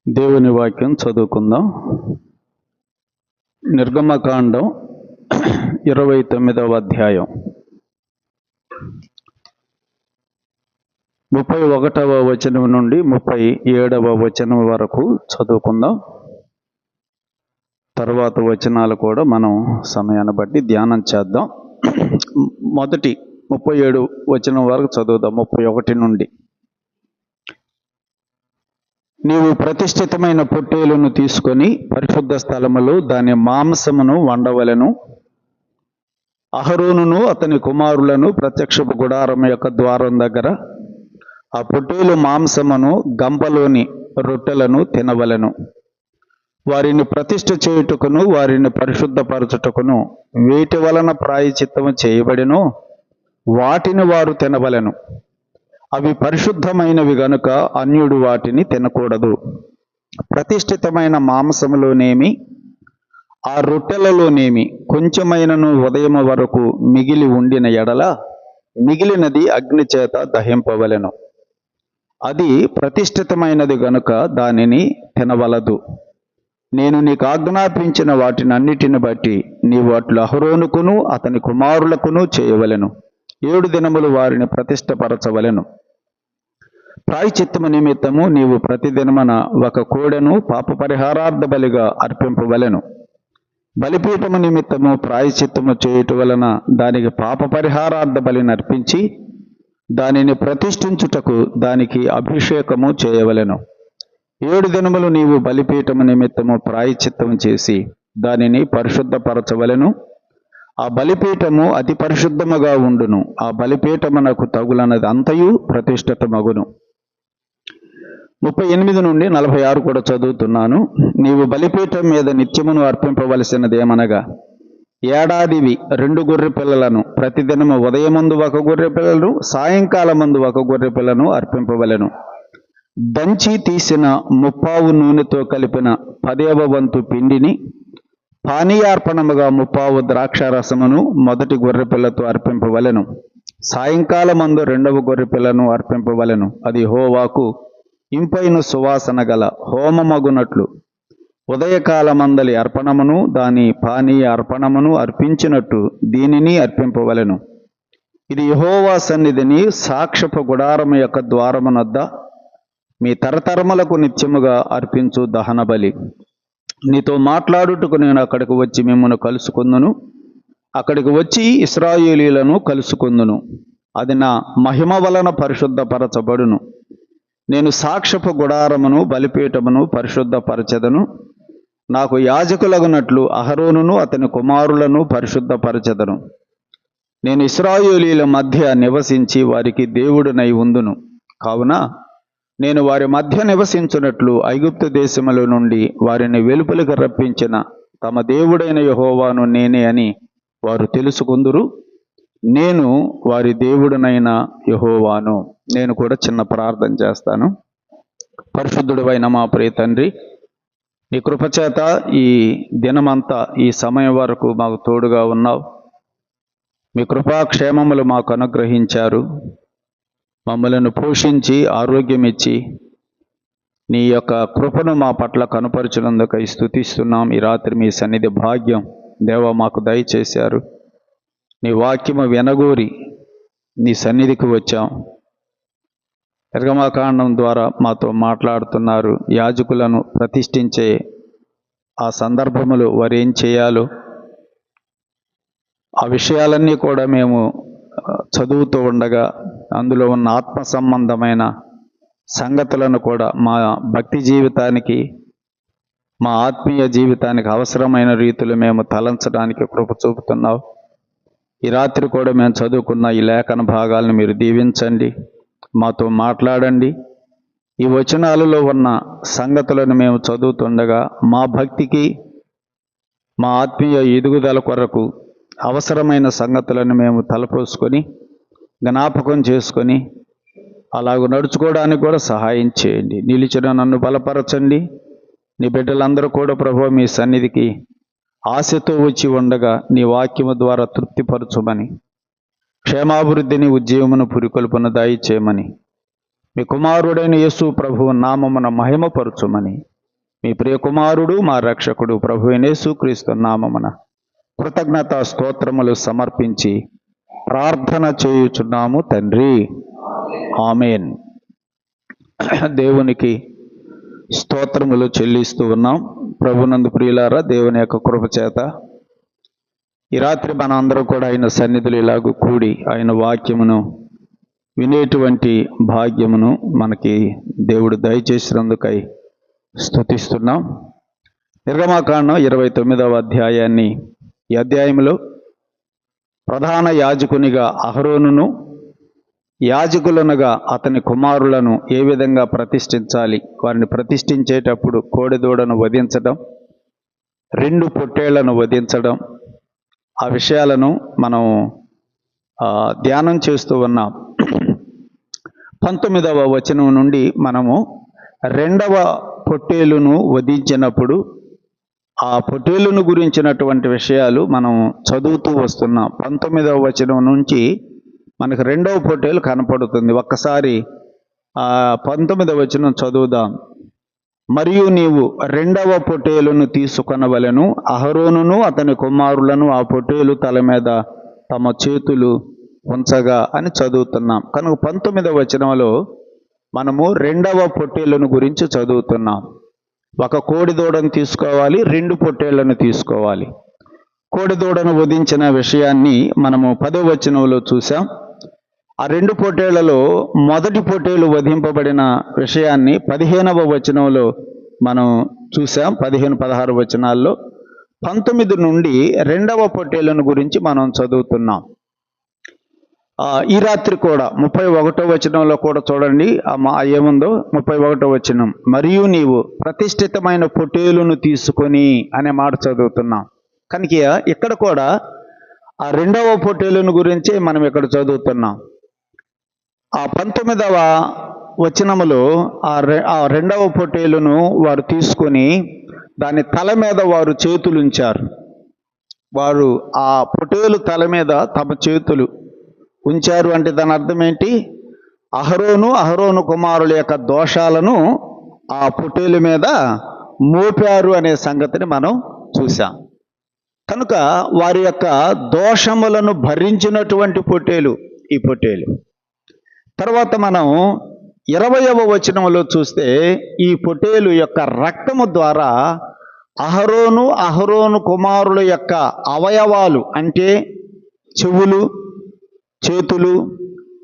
దేవుని వాక్యం చదువుకుందాం. నిర్గమకాండం 29వ అధ్యాయం 31వ వచనం నుండి 37వ వచనం వరకు చదువుకుందాం. తర్వాత వచనాలు కూడా మనం సమయాన్ని బట్టి ధ్యానం చేద్దాం. మొదటి 37 వచనం వరకు చదువుదాం. 31 నుండి. నీవు ప్రతిష్ఠితమైన పొట్టేలును తీసుకొని పరిశుద్ధ స్థలములో దాని మాంసమును వండవలెను. అహరోనును అతని కుమారులను ప్రత్యక్షపు గుడారం యొక్క ద్వారం దగ్గర ఆ పొట్టేలు మాంసమును గంపలోని రొట్టెలను తినవలెను. వారిని ప్రతిష్ఠ చేయుటకును వారిని పరిశుద్ధపరచుటకును వేటి వలన ప్రాయశ్చిత్తము చేయబడినో వాటిని వారు తినవలెను. అవి పరిశుద్ధమైనవి గనుక అన్యుడు వాటిని తినకూడదు. ప్రతిష్ఠితమైన మాంసములోనేమి ఆ రొట్టెలలోనేమి కొంచెమైనను ఉదయం వరకు మిగిలి ఉండిన ఎడల మిగిలినది అగ్ని చేత దహింపవలెను. అది ప్రతిష్ఠితమైనది గనుక దానిని తినవలదు. నేను నీకు ఆజ్ఞాపించిన వాటినన్నిటిని బట్టి నీవు అట్లు అహరోనుకును అతని కుమారులకును చేయవలెను. 7 దినములు వారిని ప్రతిష్ఠపరచవలెను. ప్రాయశ్చిత్తము నిమిత్తము నీవు ప్రతిదినమున ఒక కోడెను పాప పరిహారార్థ బలిగా అర్పింపవలెను. బలిపీఠము నిమిత్తము ప్రాయశ్చిత్తము చేయుట వలన దానికి పాప పరిహారార్థ బలిని అర్పించి దానిని ప్రతిష్ఠించుటకు దానికి అభిషేకము చేయవలెను. 7 దినములు నీవు బలిపీఠము నిమిత్తము ప్రాయశ్చిత్తము చేసి దానిని పరిశుద్ధపరచవలెను. ఆ బలిపీఠము అతి పరిశుద్ధముగా ఉండును. ఆ బలిపీఠమునకు తగులనది అంతయు ప్రతిష్ఠితమగును. 38 నుండి 46 కూడా చదువుతున్నాను. నీవు బలిపీఠం మీద నిత్యమును అర్పింపవలసినదేమనగా ఏడాదివి 2 గొర్రె పిల్లలను ప్రతిదినము ఉదయమందు 1 గొర్రె పిల్లను సాయంకాలమందు 1 గొర్రె పిల్లను అర్పింపవలెను. దంచి తీసిన 30 నూనెతో కలిపిన 10వ వంతు పిండిని పానీయార్పణముగా 30 ద్రాక్షారసమును మొదటి గొర్రె పిల్లతో అర్పింపవలెను. సాయంకాలమందు 2వ గొర్రె పిల్లను అర్పింపవలెను. అది యెహోవాకు ఇంపైన సువాసన గల హోమమగునట్లు ఉదయకాలమందలి అర్పణమును దాని పానీయ అర్పణమును అర్పించినట్టు దీనిని అర్పింపవలెను. ఇది యెహోవా సన్నిధిని సాక్ష్యపు గుడారము యొక్క ద్వారమునొద్ద మీ తరతరములకు నిత్యముగా అర్పించు దహన బలి. నీతో మాట్లాడుటకు నేను అక్కడికి వచ్చి మిమ్మల్ని కలుసుకుందును. అక్కడికి వచ్చి ఇశ్రాయేలీయులను కలుసుకుందును. అది నా మహిమ వలన పరిశుద్ధపరచబడును. నేను సాక్ష్యపు గుడారమును బలిపీఠమును పరిశుద్ధపరచెదను. నాకు యాజకులగునట్లు అహరోనును అతని కుమారులను పరిశుద్ధపరచెదను. నేను ఇశ్రాయేలీయుల మధ్య నివసించి వారికి దేవుడునై ఉందును. కావున నేను వారి మధ్య నివసించున్నట్లు ఐగుప్తు దేశముల నుండి వారిని వెలుపలికి రప్పించిన తమ దేవుడైన యెహోవాను నేనే అని వారు తెలుసుకుందురు. నేను వారి దేవుడునైన యెహోవాను. నేను కూడా చిన్న ప్రార్థన చేస్తాను. పరిశుద్ధుడైన మా ప్రియ తండ్రి, నీ కృపచేత ఈ దినమంతా ఈ సమయం వరకు మాకు తోడుగా ఉన్నావు. మీ కృపాక్షేమములు మాకు అనుగ్రహించారు. మమ్మలను పోషించి ఆరోగ్యం ఇచ్చి నీ యొక్క కృపను మా పట్ల కనుపరిచినందుకు స్తుతిస్తున్నాం. ఈ రాత్రి మీ సన్నిధి భాగ్యం దేవా మాకు దయచేశారు. నీ వాక్యము వినగోరి నీ సన్నిధికి వచ్చాం. నిర్గమకాండం ద్వారా మాతో మాట్లాడుతున్నారు. యాజకులను ప్రతిష్ఠించే ఆ సందర్భములో వారు ఏం చేయాలో ఆ విషయాలన్నీ కూడా మేము చదువుతూ ఉండగా అందులో ఉన్న ఆత్మ సంబంధమైన సంగతులను కూడా మా భక్తి జీవితానికి మా ఆత్మీయ జీవితానికి అవసరమైన రీతిలో మేము తలంచడానికి కృప చూపుతున్నావు. ఈ రాత్రి కూడా మేము చదువుకున్న ఈ లేఖన భాగాలను మీరు దీవించండి, మాతో మాట్లాడండి. ఈ వచనాలలో ఉన్న సంగతులను మేము చదువుతుండగా మా భక్తికి మా ఆత్మీయ ఎదుగుదల కొరకు అవసరమైన సంగతులను మేము తలపోసుకొని జ్ఞాపకం చేసుకొని అలాగ నడుచుకోవడానికి కూడా సహాయం చేయండి. నిలిచిన నన్ను బలపరచండి. నీ బిడ్డలందరూ కూడా ప్రభువా మీ సన్నిధికి ఆశతో వచ్చి ఉండగా నీ వాక్యము ద్వారా తృప్తిపరచుమని, క్షేమాభివృద్ధిని ఉద్యమమును పురికొల్పును దయచేయమని, మీ కుమారుడైన యేసు ప్రభువు నామమున మహిమపరచుమని మీ ప్రియకుమారుడు మా రక్షకుడు ప్రభువైన యేసుక్రీస్తు నామమున కృతజ్ఞతా స్తోత్రములు సమర్పించి ప్రార్థన చేయుచున్నాము తండ్రి. ఆమేన్. దేవునికి స్తోత్రములు చెల్లిస్తూ ఉన్నాం. ప్రభునందు ప్రియులారా, దేవుని యొక్క కృప చేత ఈ రాత్రి మన అందరూ కూడా ఆయన సన్నిధులు ఇలాగూ కూడి ఆయన వాక్యమును వినేటువంటి భాగ్యమును మనకి దేవుడు దయచేసినందుకై స్తుతిస్తున్నాం. నిర్గమాకాండం 29వ అధ్యాయాన్ని, ఈ అధ్యాయంలో ప్రధాన యాజకునిగా అహరోనును, యాజకులనుగా అతని కుమారులను ఏ విధంగా ప్రతిష్ఠించాలి, వారిని ప్రతిష్ఠించేటప్పుడు కోడెదూడను వధించడం, 2 పొట్టేళ్లను వధించడం, ఆ విషయాలను మనం ధ్యానం చేస్తూ ఉన్నాం. 19వ వచనం నుండి మనము 2వ పొట్టేలును వధించినప్పుడు ఆ పొట్టేలును గురించినటువంటి విషయాలు మనం చదువుతూ వస్తున్నాం. 19వ వచనం నుంచి మనకు 2వ పొట్టేలు కనపడుతుంది. ఒక్కసారి 19వ వచనం చదువుదాం. మరియు నీవు 2వ పొట్టేలును తీసుకొనవలెను, అహరోనును అతని కుమారులను ఆ పొట్టేలు తల మీద తమ చేతులు ఉంచగా అని చదువుతున్నాం. కనుక 19వ వచనంలో మనము 2వ పొట్టేళ్లను గురించి చదువుతున్నాం. ఒక కోడిదూడను తీసుకోవాలి, 2 పొట్టేళ్లను తీసుకోవాలి. కోడిదూడను వధించిన విషయాన్ని మనము 10వ వచనంలో చూసాం. ఆ 2 పొట్టేళ్లలో మొదటి పొట్టేలు వధింపబడిన విషయాన్ని 15వ వచనంలో మనం చూసాం. 15-16 వచనాల్లో 19 నుండి 2వ పొట్టేళ్లను గురించి మనం చదువుతున్నాం. ఈ రాత్రి కూడా 31వ వచనంలో కూడా చూడండి ఏముందో. 31వ వచనం, మరియు నీవు ప్రతిష్ఠితమైన పొట్టేలును తీసుకొని అనే మాట చదువుతున్నాం. కనుక ఇక్కడ కూడా ఆ 2వ పొట్టేలును గురించి మనం ఇక్కడ చదువుతున్నాం. ఆ 19వ వచనములో ఆ 2వ పొట్టేలును వారు తీసుకొని దాని తల మీద వారు చేతులుంచారు. వారు ఆ పొట్టేలు తల మీద తమ చేతులు ఉంచారు అంటే దాని అర్థం ఏంటి? అహరోను కుమారుల యొక్క దోషాలను ఆ పొట్టేలు మీద మోపారు అనే సంగతిని మనం చూసాం. కనుక వారి యొక్క దోషములను భరించినటువంటి పొట్టేలు ఈ పొట్టేలు. తర్వాత మనం 20వ వచనంలో చూస్తే ఈ పొట్టేలు యొక్క రక్తము ద్వారా అహరోను కుమారుల యొక్క అవయవాలు అంటే చెవులు, చేతులు,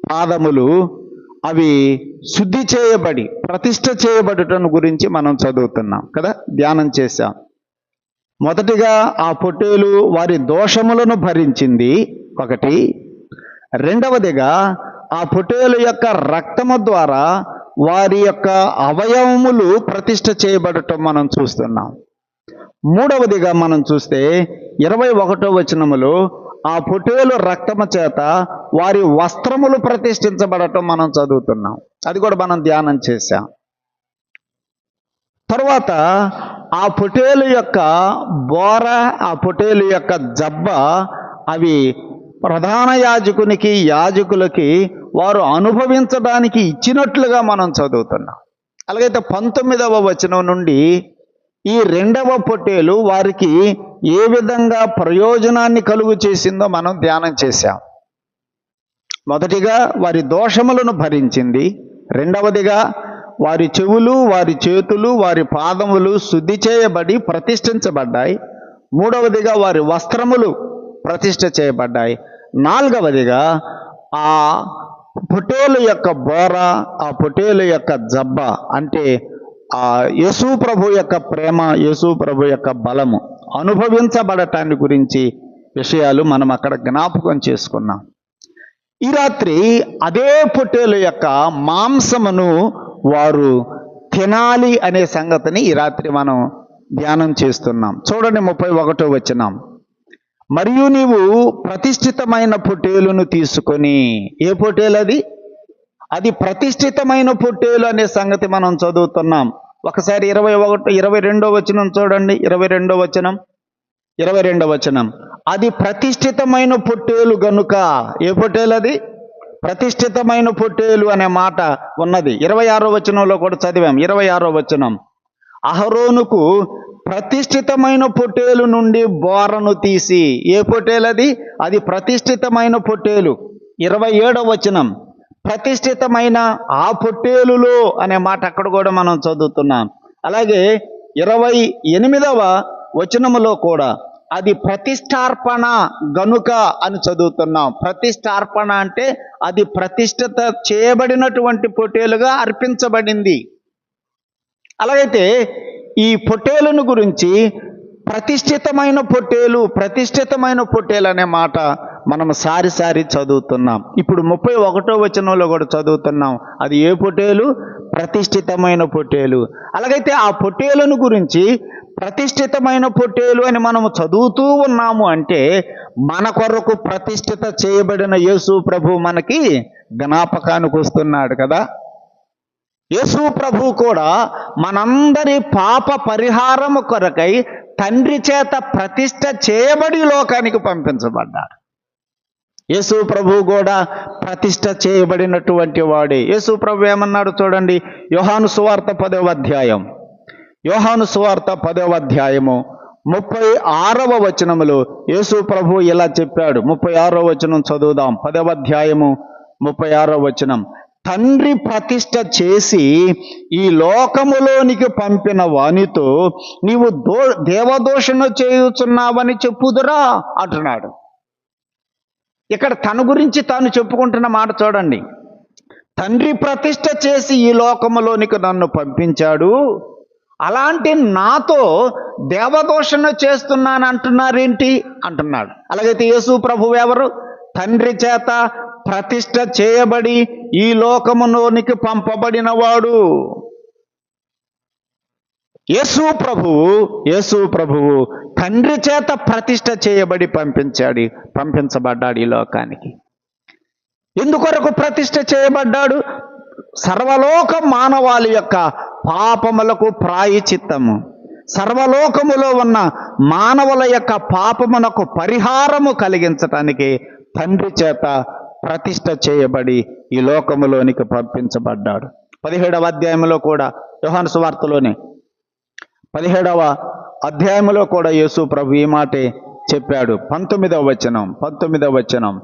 పాదములు అవి శుద్ధి చేయబడి ప్రతిష్ఠ చేయబడటం గురించి మనం చదువుతున్నాం కదా, ధ్యానం చేశాం. మొదటిగా ఆ పొట్టేలు వారి దోషములను భరించింది ఒకటి. రెండవదిగా ఆ పొట్టేలు యొక్క రక్తము ద్వారా వారి యొక్క అవయవములు ప్రతిష్ఠ చేయబడటం మనం చూస్తున్నాం. మూడవదిగా మనం చూస్తే 21వ వచనములో ఆ పొట్టేలు రక్తము చేత వారి వస్త్రములు ప్రతిష్ఠించబడటం మనం చదువుతున్నాం. అది కూడా మనం ధ్యానం చేశాం. తర్వాత ఆ పొట్టేలు యొక్క బోర, ఆ పొట్టేలు యొక్క జబ్బ అవి ప్రధాన యాజకునికి, యాజకులకి వారు అనుభవించడానికి ఇచ్చినట్లుగా మనం చదువుతున్నాం. అలాగైతే 19వ వచనం నుండి ఈ 2వ పొట్టేలు వారికి ఏ విధంగా ప్రయోజనాన్ని కలుగు చేసిందో మనం ధ్యానం చేశాం. మొదటిగా వారి దోషములను భరించింది. రెండవదిగా వారి చెవులు, వారి చేతులు, వారి పాదములు శుద్ధి చేయబడి ప్రతిష్ఠించబడ్డాయి. మూడవదిగా వారి వస్త్రములు ప్రతిష్ఠ చేయబడ్డాయి. నాలుగవదిగా ఆ పొట్టేలు యొక్క బోర, ఆ పొట్టేలు యొక్క జబ్బ అంటే ఆ యేసు ప్రభు యొక్క ప్రేమ, యేసు ప్రభు యొక్క బలము అనుభవించబడటాన్ని గురించి విషయాలు మనం అక్కడ జ్ఞాపకం చేసుకున్నాం. ఈ రాత్రి అదే పొట్టేలు యొక్క మాంసమును వారు తినాలి అనే సంగతిని ఈ రాత్రి మనం ధ్యానం చేస్తున్నాం. చూడండి 31వ వచనం. మరియు నీవు ప్రతిష్ఠితమైన పొట్టేలును తీసుకొని, ఏ పొట్టేలు అది? అది ప్రతిష్ఠితమైన పొట్టేలు అనే సంగతి మనం చదువుతున్నాం. ఒకసారి 22వ వచనం చూడండి. 22వ వచనం. అది ప్రతిష్ఠితమైన పొట్టేలు గనుక, ఏ పొట్టేలు అది? ప్రతిష్ఠితమైన పొట్టేలు అనే మాట ఉన్నది. 26వ వచనంలో కూడా చదివాం. 26వ వచనం, అహరోనుకు ప్రతిష్ఠితమైన పొట్టేలు నుండి బోరను తీసి, ఏ పొట్టేలు అది? అది ప్రతిష్ఠితమైన పొట్టేలు. 27వ వచనం, ప్రతిష్ఠితమైన ఆ పొట్టేలులో అనే మాట అక్కడ కూడా మనం చదువుతున్నాం. అలాగే 28వ వచనములో కూడా అది ప్రతిష్టార్పణ గనుక అని చదువుతున్నాం. ప్రతిష్టార్పణ అంటే అది ప్రతిష్ఠిత చేయబడినటువంటి పొట్టేలుగా అర్పించబడింది. అలాగైతే ఈ పొట్టేలును గురించి ప్రతిష్ఠితమైన పొట్టేలు అనే మాట మనం సారి చదువుతున్నాం. ఇప్పుడు 31వ వచనంలో కూడా చదువుతున్నాం. అది ఏ పొట్టేలు? ప్రతిష్ఠితమైన పొట్టేలు. అలాగైతే ఆ పొట్టేలును గురించి ప్రతిష్ఠితమైన పొట్టేలు అని మనము చదువుతూ ఉన్నాము అంటే మన కొరకు ప్రతిష్ఠిత చేయబడిన యేసు ప్రభు మనకి జ్ఞాపకానికి వస్తున్నాడు కదా. యేసు ప్రభు కూడా మనందరి పాప పరిహారము కొరకై తండ్రి చేత ప్రతిష్ఠ చేయబడి లోకానికి పంపించబడ్డాడు. యేసు ప్రభు కూడా ప్రతిష్ఠ చేయబడినటువంటి వాడే. యేసు ప్రభు ఏమన్నాడు చూడండి, యోహాను సువార్త 10వ అధ్యాయం, యోహాను సువార్త 10వ అధ్యాయము 36వ వచనములో యేసు ప్రభు ఇలా చెప్పాడు. 36వ వచనం చదువుదాం. 10వ అధ్యాయము 36వ వచనం, తండ్రి ప్రతిష్ఠ చేసి ఈ లోకములోనికి పంపిన వానితో నీవు దేవదూషణ చేయుచున్నావని చెప్పుదురా అంటున్నాడు. ఇక్కడ తన గురించి తాను చెప్పుకుంటున్న మాట చూడండి. తండ్రి ప్రతిష్ఠ చేసి ఈ లోకములోనికి నన్ను పంపించాడు, అలాంటి నాతో దేవదూషణ చేస్తున్నాను అంటున్నారేంటి అంటున్నాడు. అలాగైతే యేసు ప్రభువు ఎవరు? తండ్రి చేత ప్రతిష్ఠ చేయబడి ఈ లోకములోనికి పంపబడినవాడు. యేసు ప్రభువు తండ్రి చేత ప్రతిష్ఠ చేయబడి పంపించబడ్డాడు ఈ లోకానికి. ఎందుకొరకు ప్రతిష్ఠ చేయబడ్డాడు? సర్వలోక మానవాళి యొక్క పాపములకు ప్రాయశ్చిత్తము, సర్వలోకములో ఉన్న మానవుల యొక్క పాపమునకు పరిహారము కలిగించటానికి తండ్రి చేత ప్రతిష్ఠ చేయబడి ఈ లోకములోనికి పంపించబడ్డాడు. 17వ అధ్యాయంలో కూడా, యోహాను సువార్తలోనే 17వ అధ్యాయంలో కూడా యేసు ప్రభు ఈ మాటే చెప్పాడు. 19వ వచనం,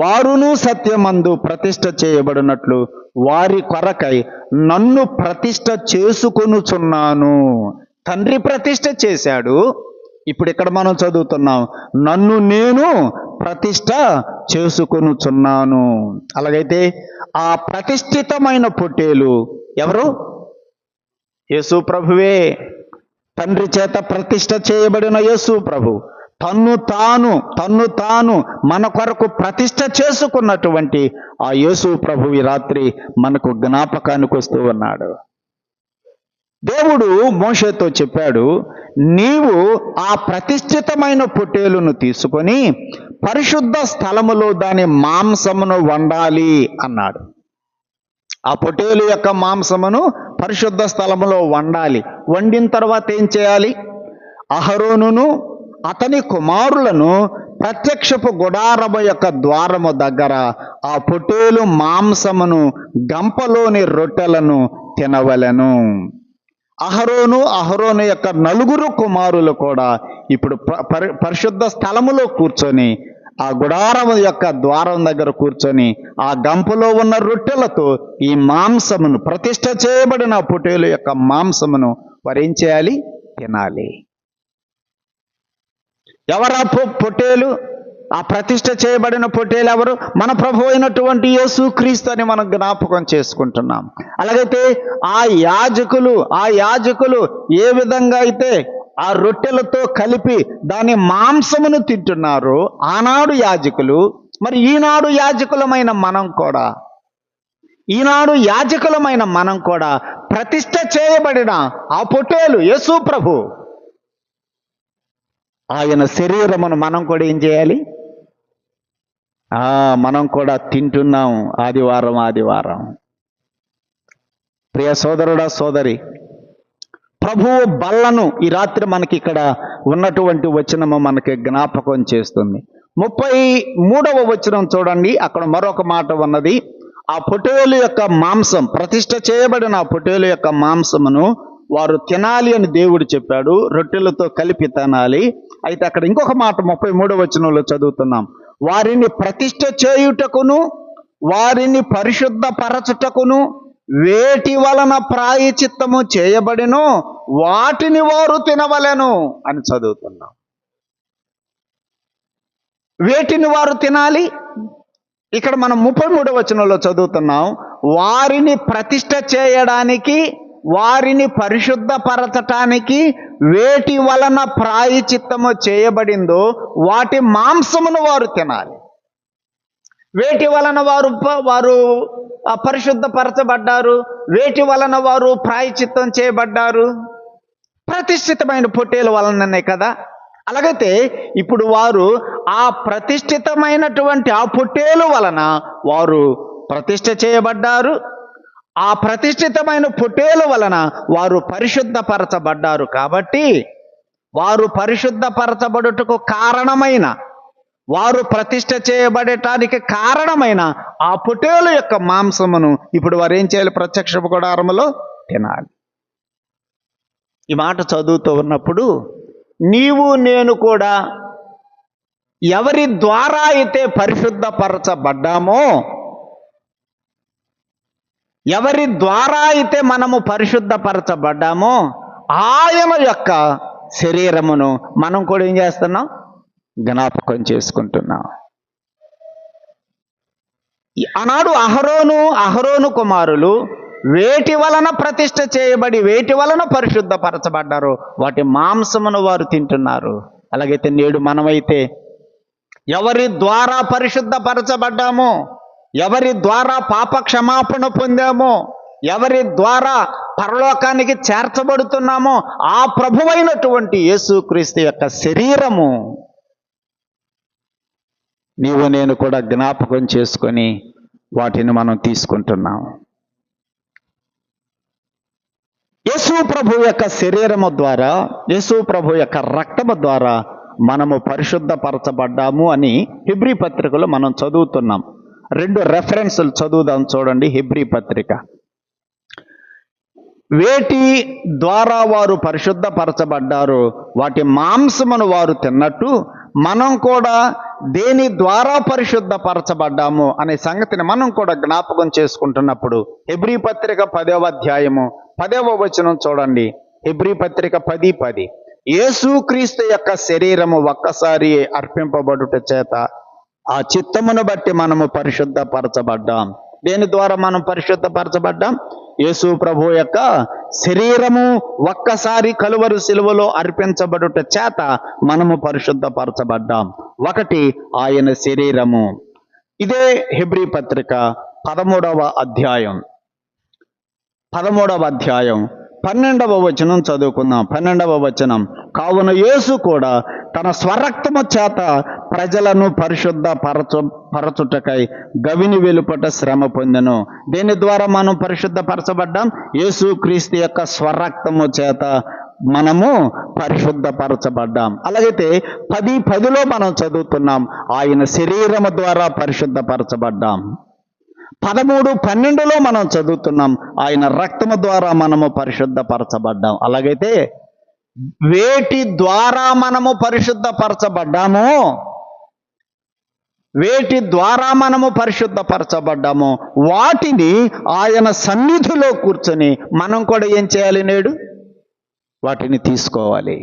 వారును సత్యమందు ప్రతిష్ఠ చేయబడినట్లు వారి కొరకై నన్ను ప్రతిష్ఠ చేసుకొనుచున్నాను. తండ్రి ప్రతిష్ఠ చేశాడు. ఇప్పుడు ఇక్కడ మనం చదువుతున్నాం, నన్ను నేను ప్రతిష్ఠ చేసుకొనుచున్నాను. అలాగైతే ఆ ప్రతిష్ఠితమైన పొట్టేలు ఎవరు? యేసు ప్రభువే. తండ్రి చేత ప్రతిష్ఠ చేయబడిన యేసు ప్రభు తన్ను తాను మన కొరకు ప్రతిష్ఠ చేసుకున్నటువంటి ఆ యేసు ప్రభు ఈ రాత్రి మనకు జ్ఞాపకానికి వస్తూ ఉన్నాడు. దేవుడు మోషేతో చెప్పాడు, నీవు ఆ ప్రతిష్ఠితమైన పొట్టేలును తీసుకొని పరిశుద్ధ స్థలములో దాని మాంసమును వండాలి అన్నాడు. ఆ పొట్టేలు యొక్క మాంసమును పరిశుద్ధ స్థలములో వండాలి. వండిన తర్వాత ఏం చేయాలి? అహరోనును అతని కుమారులను ప్రత్యక్షపు గుడారము యొక్క ద్వారము దగ్గర ఆ పొట్టేలు మాంసమును గంపలోని రొట్టెలను తినవలెను. అహరోను యొక్క 4 కుమారులు కూడా ఇప్పుడు పరిశుద్ధ స్థలములో కూర్చొని ఆ గుడారము యొక్క ద్వారం దగ్గర కూర్చొని ఆ గంపలో ఉన్న రొట్టెలతో ఈ మాంసమును, ప్రతిష్ఠ చేయబడిన పొట్టేలు యొక్క మాంసమును వారు ఏం చేయాలి? తినాలి. ఎవరా పొట్టేలు? ఆ ప్రతిష్ఠ చేయబడిన పొట్టేలు ఎవరు? మన ప్రభు అయినటువంటి యేసు క్రీస్తు అని మనం జ్ఞాపకం చేసుకుంటున్నాం. అలాగైతే ఆ యాజకులు ఏ విధంగా అయితే ఆ రొట్టెలతో కలిపి దాని మాంసమును తింటున్నారు ఆనాడు యాజకులు, మరి ఈనాడు యాజకులమైన మనం కూడా ప్రతిష్ఠ చేయబడిన ఆ పొట్టేలు యేసు ప్రభు ఆయన శరీరమును మనం కూడా ఏం చేయాలి? మనం కూడా తింటున్నాం ఆదివారం. ప్రియ సోదరుడా, సోదరి, ప్రభువు బల్లను ఈ రాత్రి మనకి ఇక్కడ ఉన్నటువంటి వచనము మనకి జ్ఞాపకం చేస్తుంది. 33వ వచనం చూడండి, అక్కడ మరొక మాట ఉన్నది. ఆ పొట్టేలు యొక్క మాంసం, ప్రతిష్ఠ చేయబడిన ఆ పొట్టేలు యొక్క మాంసమును వారు తినాలి అని దేవుడు చెప్పాడు. రొట్టెలతో కలిపి తినాలి. అయితే అక్కడ ఇంకొక మాట 33వ వచనంలో చదువుతున్నాం. వారిని ప్రతిష్ఠ చేయుటకును వారిని పరిశుద్ధపరచుటకును వేటి వలన ప్రాయచిత్తము చేయబడినో వాటిని వారు తినవలెను అని చదువుతున్నాం. వేటిని వారు తినాలి? ఇక్కడ మనం 33వ వచనంలో చదువుతున్నాం. వారిని ప్రతిష్ఠ చేయడానికి, వారిని పరిశుద్ధపరచటానికి వేటి వలన ప్రాయచిత్తము చేయబడిందో వాటి మాంసమును వారు తినాలి. వేటి వలన వారు పరిశుద్ధపరచబడ్డారు? వేటి వలన వారు ప్రాయచిత్తం చేయబడ్డారు? ప్రతిష్ఠితమైన పొట్టేల వలననే కదా. అలాగైతే ఇప్పుడు వారు ఆ ప్రతిష్ఠితమైనటువంటి ఆ పొట్టేలు వలన వారు ప్రతిష్ఠ చేయబడ్డారు. ఆ ప్రతిష్ఠితమైన పొట్టేలు వలన వారు పరిశుద్ధపరచబడ్డారు. కాబట్టి వారు పరిశుద్ధపరచబడుటకు కారణమైన, వారు ప్రతిష్ఠ చేయబడటానికి కారణమైన ఆ పొట్టేలు యొక్క మాంసమును ఇప్పుడు వారు ఏం చేయాలి? ప్రత్యక్ష గుడారములో తినాలి. ఈ మాట చదువుతూ ఉన్నప్పుడు నీవు నేను కూడా ఎవరి ద్వారా అయితే పరిశుద్ధపరచబడ్డామో, ఎవరి ద్వారా అయితే మనము పరిశుద్ధపరచబడ్డామో ఆయన యొక్క శరీరమును మనం కూడా ఏం చేస్తున్నాం? జ్ఞాపకం చేసుకుంటున్నాం. ఆనాడు అహరోను కుమారులు వేటి వలన ప్రతిష్ఠ చేయబడి వేటి వలన పరిశుద్ధపరచబడ్డారో వాటి మాంసమును వారు తింటున్నారు. అలాగైతే నేడు మనమైతే ఎవరి ద్వారా పరిశుద్ధపరచబడ్డామో, ఎవరి ద్వారా పాప క్షమాపణ పొందామో, ఎవరి ద్వారా పరలోకానికి చేర్చబడుతున్నామో ఆ ప్రభువైనటువంటి యేసుక్రీస్తు యొక్క శరీరము నీవు నేను కూడా జ్ఞాపకం చేసుకొని వాటిని మనం తీసుకుంటున్నాం. యేసు ప్రభు యొక్క శరీరము ద్వారా, యేసు ప్రభు యొక్క రక్తము ద్వారా మనము పరిశుద్ధపరచబడ్డాము అని హెబ్రీ పత్రికలో మనం చదువుతున్నాం. 2 రెఫరెన్సులు చదువుదాం చూడండి. హెబ్రీ పత్రిక. వేటి ద్వారా వారు పరిశుద్ధపరచబడ్డారో వాటి మాంసమును వారు తిన్నట్టు మనం కూడా దేని ద్వారా పరిశుద్ధపరచబడ్డాము అనే సంగతిని మనం కూడా జ్ఞాపకం చేసుకుంటున్నప్పుడు హెబ్రీ పత్రిక 10వ అధ్యాయము 10వ వచనం చూడండి. హెబ్రీ పత్రిక 10:10 యేసుక్రీస్తు యొక్క శరీరము ఒక్కసారి అర్పింపబడుట చేత ఆ చిత్తమును బట్టి మనము పరిశుద్ధపరచబడ్డాం. దేని ద్వారా మనం పరిశుద్ధపరచబడ్డాం? యేసు ప్రభు యొక్క శరీరము ఒక్కసారి కలువరు సిలువలో అర్పించబడుట చేత మనము పరిశుద్ధపరచబడ్డాం. ఒకటి ఆయన శరీరము. ఇదే హెబ్రీ పత్రిక 13వ అధ్యాయం 12వ వచనం చదువుకుందాం. 12వ వచనం కావున యేసు కూడా తన స్వరక్తము చేత ప్రజలను పరచుటకై గవిని వెలుపట శ్రమ పొందెను. దేని ద్వారా మనం పరిశుద్ధపరచబడ్డాం? యేసుక్రీస్తు యొక్క స్వరక్తము చేత మనము పరిశుద్ధపరచబడ్డాం. అలాగైతే 10:10లో మనం చదువుతున్నాం ఆయన శరీరము ద్వారా పరిశుద్ధపరచబడ్డాం. 13:12లో మనం చదువుతున్నాం ఆయన రక్తము ద్వారా మనము పరిశుద్ధపరచబడ్డాం. అలాగైతే వేటి ద్వారా మనము పరిశుద్ధపరచబడ్డామో, వేటి ద్వారా మనము పరిశుద్ధపరచబడ్డామో వాటిని ఆయన సన్నిధిలో కూర్చొని మనం కూడా ఏం చేయాలి? నేడు వాటిని తీసుకోవాలి.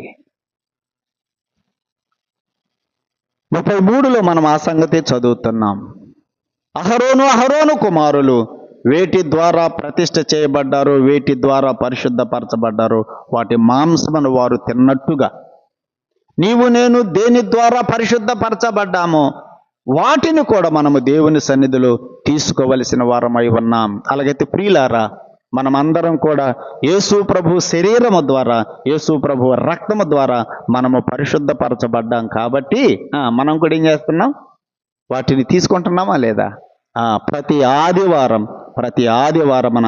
33లో మనం ఆ సంగతి చదువుతున్నాం. అహరోను కుమారులు వేటి ద్వారా ప్రతిష్ఠ చేయబడ్డారో, వేటి ద్వారా పరిశుద్ధపరచబడ్డారో వాటి మాంసమును వారు తిన్నట్టుగా నీవు నేను దేని ద్వారా పరిశుద్ధపరచబడ్డామో వాటిని కూడా మనము దేవుని సన్నిధిలో తీసుకోవలసిన వారమై ఉన్నాం. అలాగైతే ప్రియులారా, మనమందరం కూడా యేసు ప్రభు శరీరము ద్వారా, యేసు ప్రభు రక్తము ద్వారా మనము పరిశుద్ధపరచబడ్డాం. కాబట్టి మనం కూడా ఏం చేస్తున్నాం? వాటిని తీసుకుంటున్నామా లేదా? ప్రతి ఆదివారం మన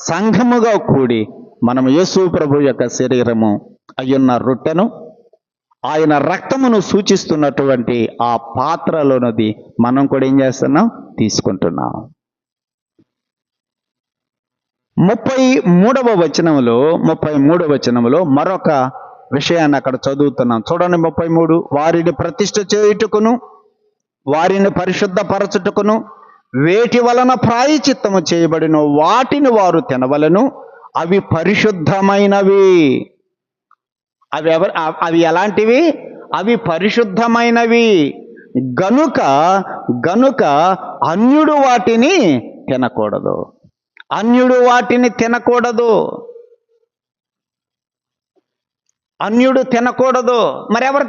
సంఘముగా కూడి మనం యేసు ప్రభు యొక్క శరీరము అయ్యున్న రొట్టెను, ఆయన రక్తమును సూచిస్తున్నటువంటి ఆ పాత్రలోనది మనం కూడా ఏం చేస్తున్నాం? తీసుకుంటున్నాం. 33వ వచనములో మరొక విషయాన్ని అక్కడ చదువుతున్నాం. చూడండి 33. వారిని ప్రతిష్ఠ చేయుటకును వారిని పరిశుద్ధపరచుటకును వేటి వలన ప్రాయచిత్తము చేయబడిన వాటిని వారు తినవలను, అవి పరిశుద్ధమైనవి. అవి ఎలాంటివి? అవి పరిశుద్ధమైనవి. గనుక అన్యుడు వాటిని తినకూడదు. అన్యుడు వాటిని తినకూడదు. అన్యుడు తినకూడదు. మరెవరు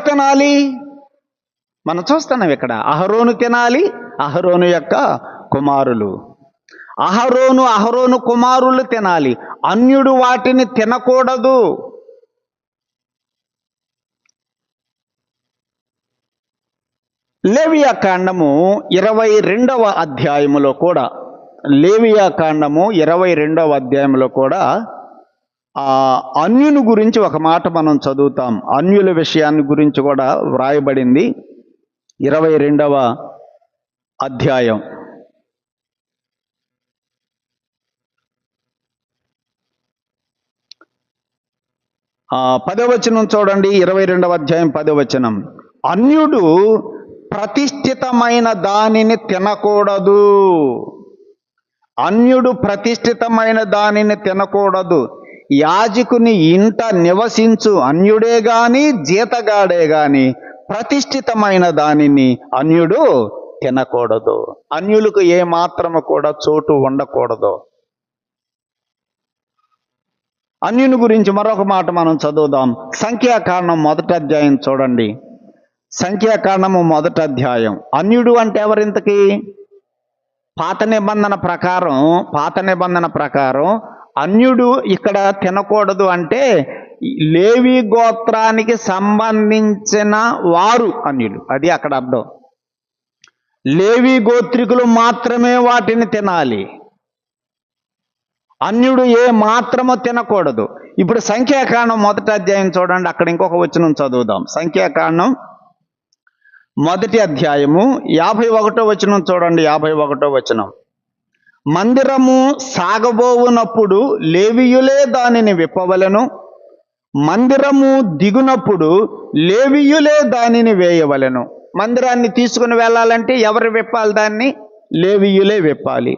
తినాలి? మనం చూస్తున్నాం ఇక్కడ అహరోను తినాలి, అహరోను యొక్క కుమారులు. అహరోను కుమారులు తినాలి, అన్యుడు వాటిని తినకూడదు. లేవియాకాండము 22వ అధ్యాయములో కూడా అన్యుని గురించి ఒక మాట మనం చదువుతాం. అన్యుల విషయాన్ని గురించి కూడా వ్రాయబడింది 22వ అధ్యాయం. పదవచనం చూడండి. 22వ అధ్యాయం 10వ వచనం. అన్యుడు ప్రతిష్ఠితమైన దానిని తినకూడదు. అన్యుడు ప్రతిష్ఠితమైన దానిని తినకూడదు. యాజకుని ఇంట నివసించు అన్యుడే గాని జీతగాడే గాని ప్రతిష్ఠితమైన దానిని అన్యుడు తినకూడదు. అన్యులకు ఏ మాత్రము కూడా చోటు ఉండకూడదు. అన్యుని గురించి మరొక మాట మనం చదువుదాం. సంఖ్యాకాండం 1వ అధ్యాయం చూడండి. సంఖ్యాకాండము 1వ అధ్యాయం. అన్యుడు అంటే ఎవరింతకి? పాత నిబంధన ప్రకారం అన్యుడు ఇక్కడ తినకూడదు అంటే లేవి గోత్రానికి సంబంధించిన వారు అన్యులు. అది అక్కడ అర్థం. లేవి గోత్రికులు మాత్రమే వాటిని తినాలి. అన్యుడు ఏ మాత్రము తినకూడదు. ఇప్పుడు సంఖ్యాకాండం 1వ అధ్యాయం చూడండి. అక్కడ ఇంకొక వచనం చదువుదాం. సంఖ్యాకాండం 1వ అధ్యాయము 51వ వచనం చూడండి. 51వ వచనం. మందిరము సాగబోవునప్పుడు లేవీయులే దానిని విప్పవలెను, మందిరము దిగునప్పుడు లేవీయులే దానిని వేయవలెను. మందిరాన్ని తీసుకుని వెళ్ళాలంటే ఎవరు విప్పాలి? దాన్ని లేవీయులే విప్పాలి.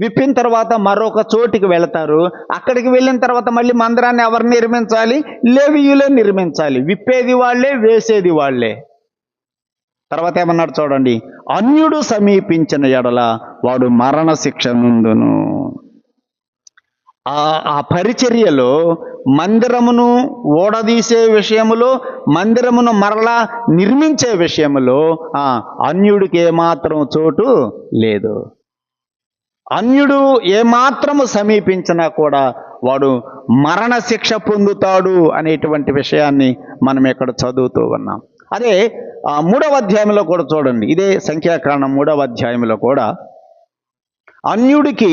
విప్పిన తర్వాత మరొక చోటికి వెళతారు. అక్కడికి వెళ్ళిన తర్వాత మళ్ళీ మందిరాన్ని ఎవరు నిర్మించాలి? లేవీయులే నిర్మించాలి. విప్పేది వాళ్ళే, వేసేది వాళ్ళే. తర్వాత ఏమన్నాడు చూడండి. అన్యుడు సమీపించిన ఎడల వాడు మరణ శిక్ష నుండును. ఆ పరిచర్యలో మందిరమును ఓడదీసే విషయములో, మందిరమును మరలా నిర్మించే విషయములో అన్యుడికి ఏమాత్రం చోటు లేదు. అన్యుడు ఏమాత్రము సమీపించినా కూడా వాడు మరణ శిక్ష పొందుతాడు అనేటువంటి విషయాన్ని మనం ఇక్కడ చదువుతూ ఉన్నాం. అదే 3వ అధ్యాయంలో కూడా చూడండి. ఇదే సంఖ్యాకాండం 3వ అధ్యాయంలో కూడా అన్యుడికి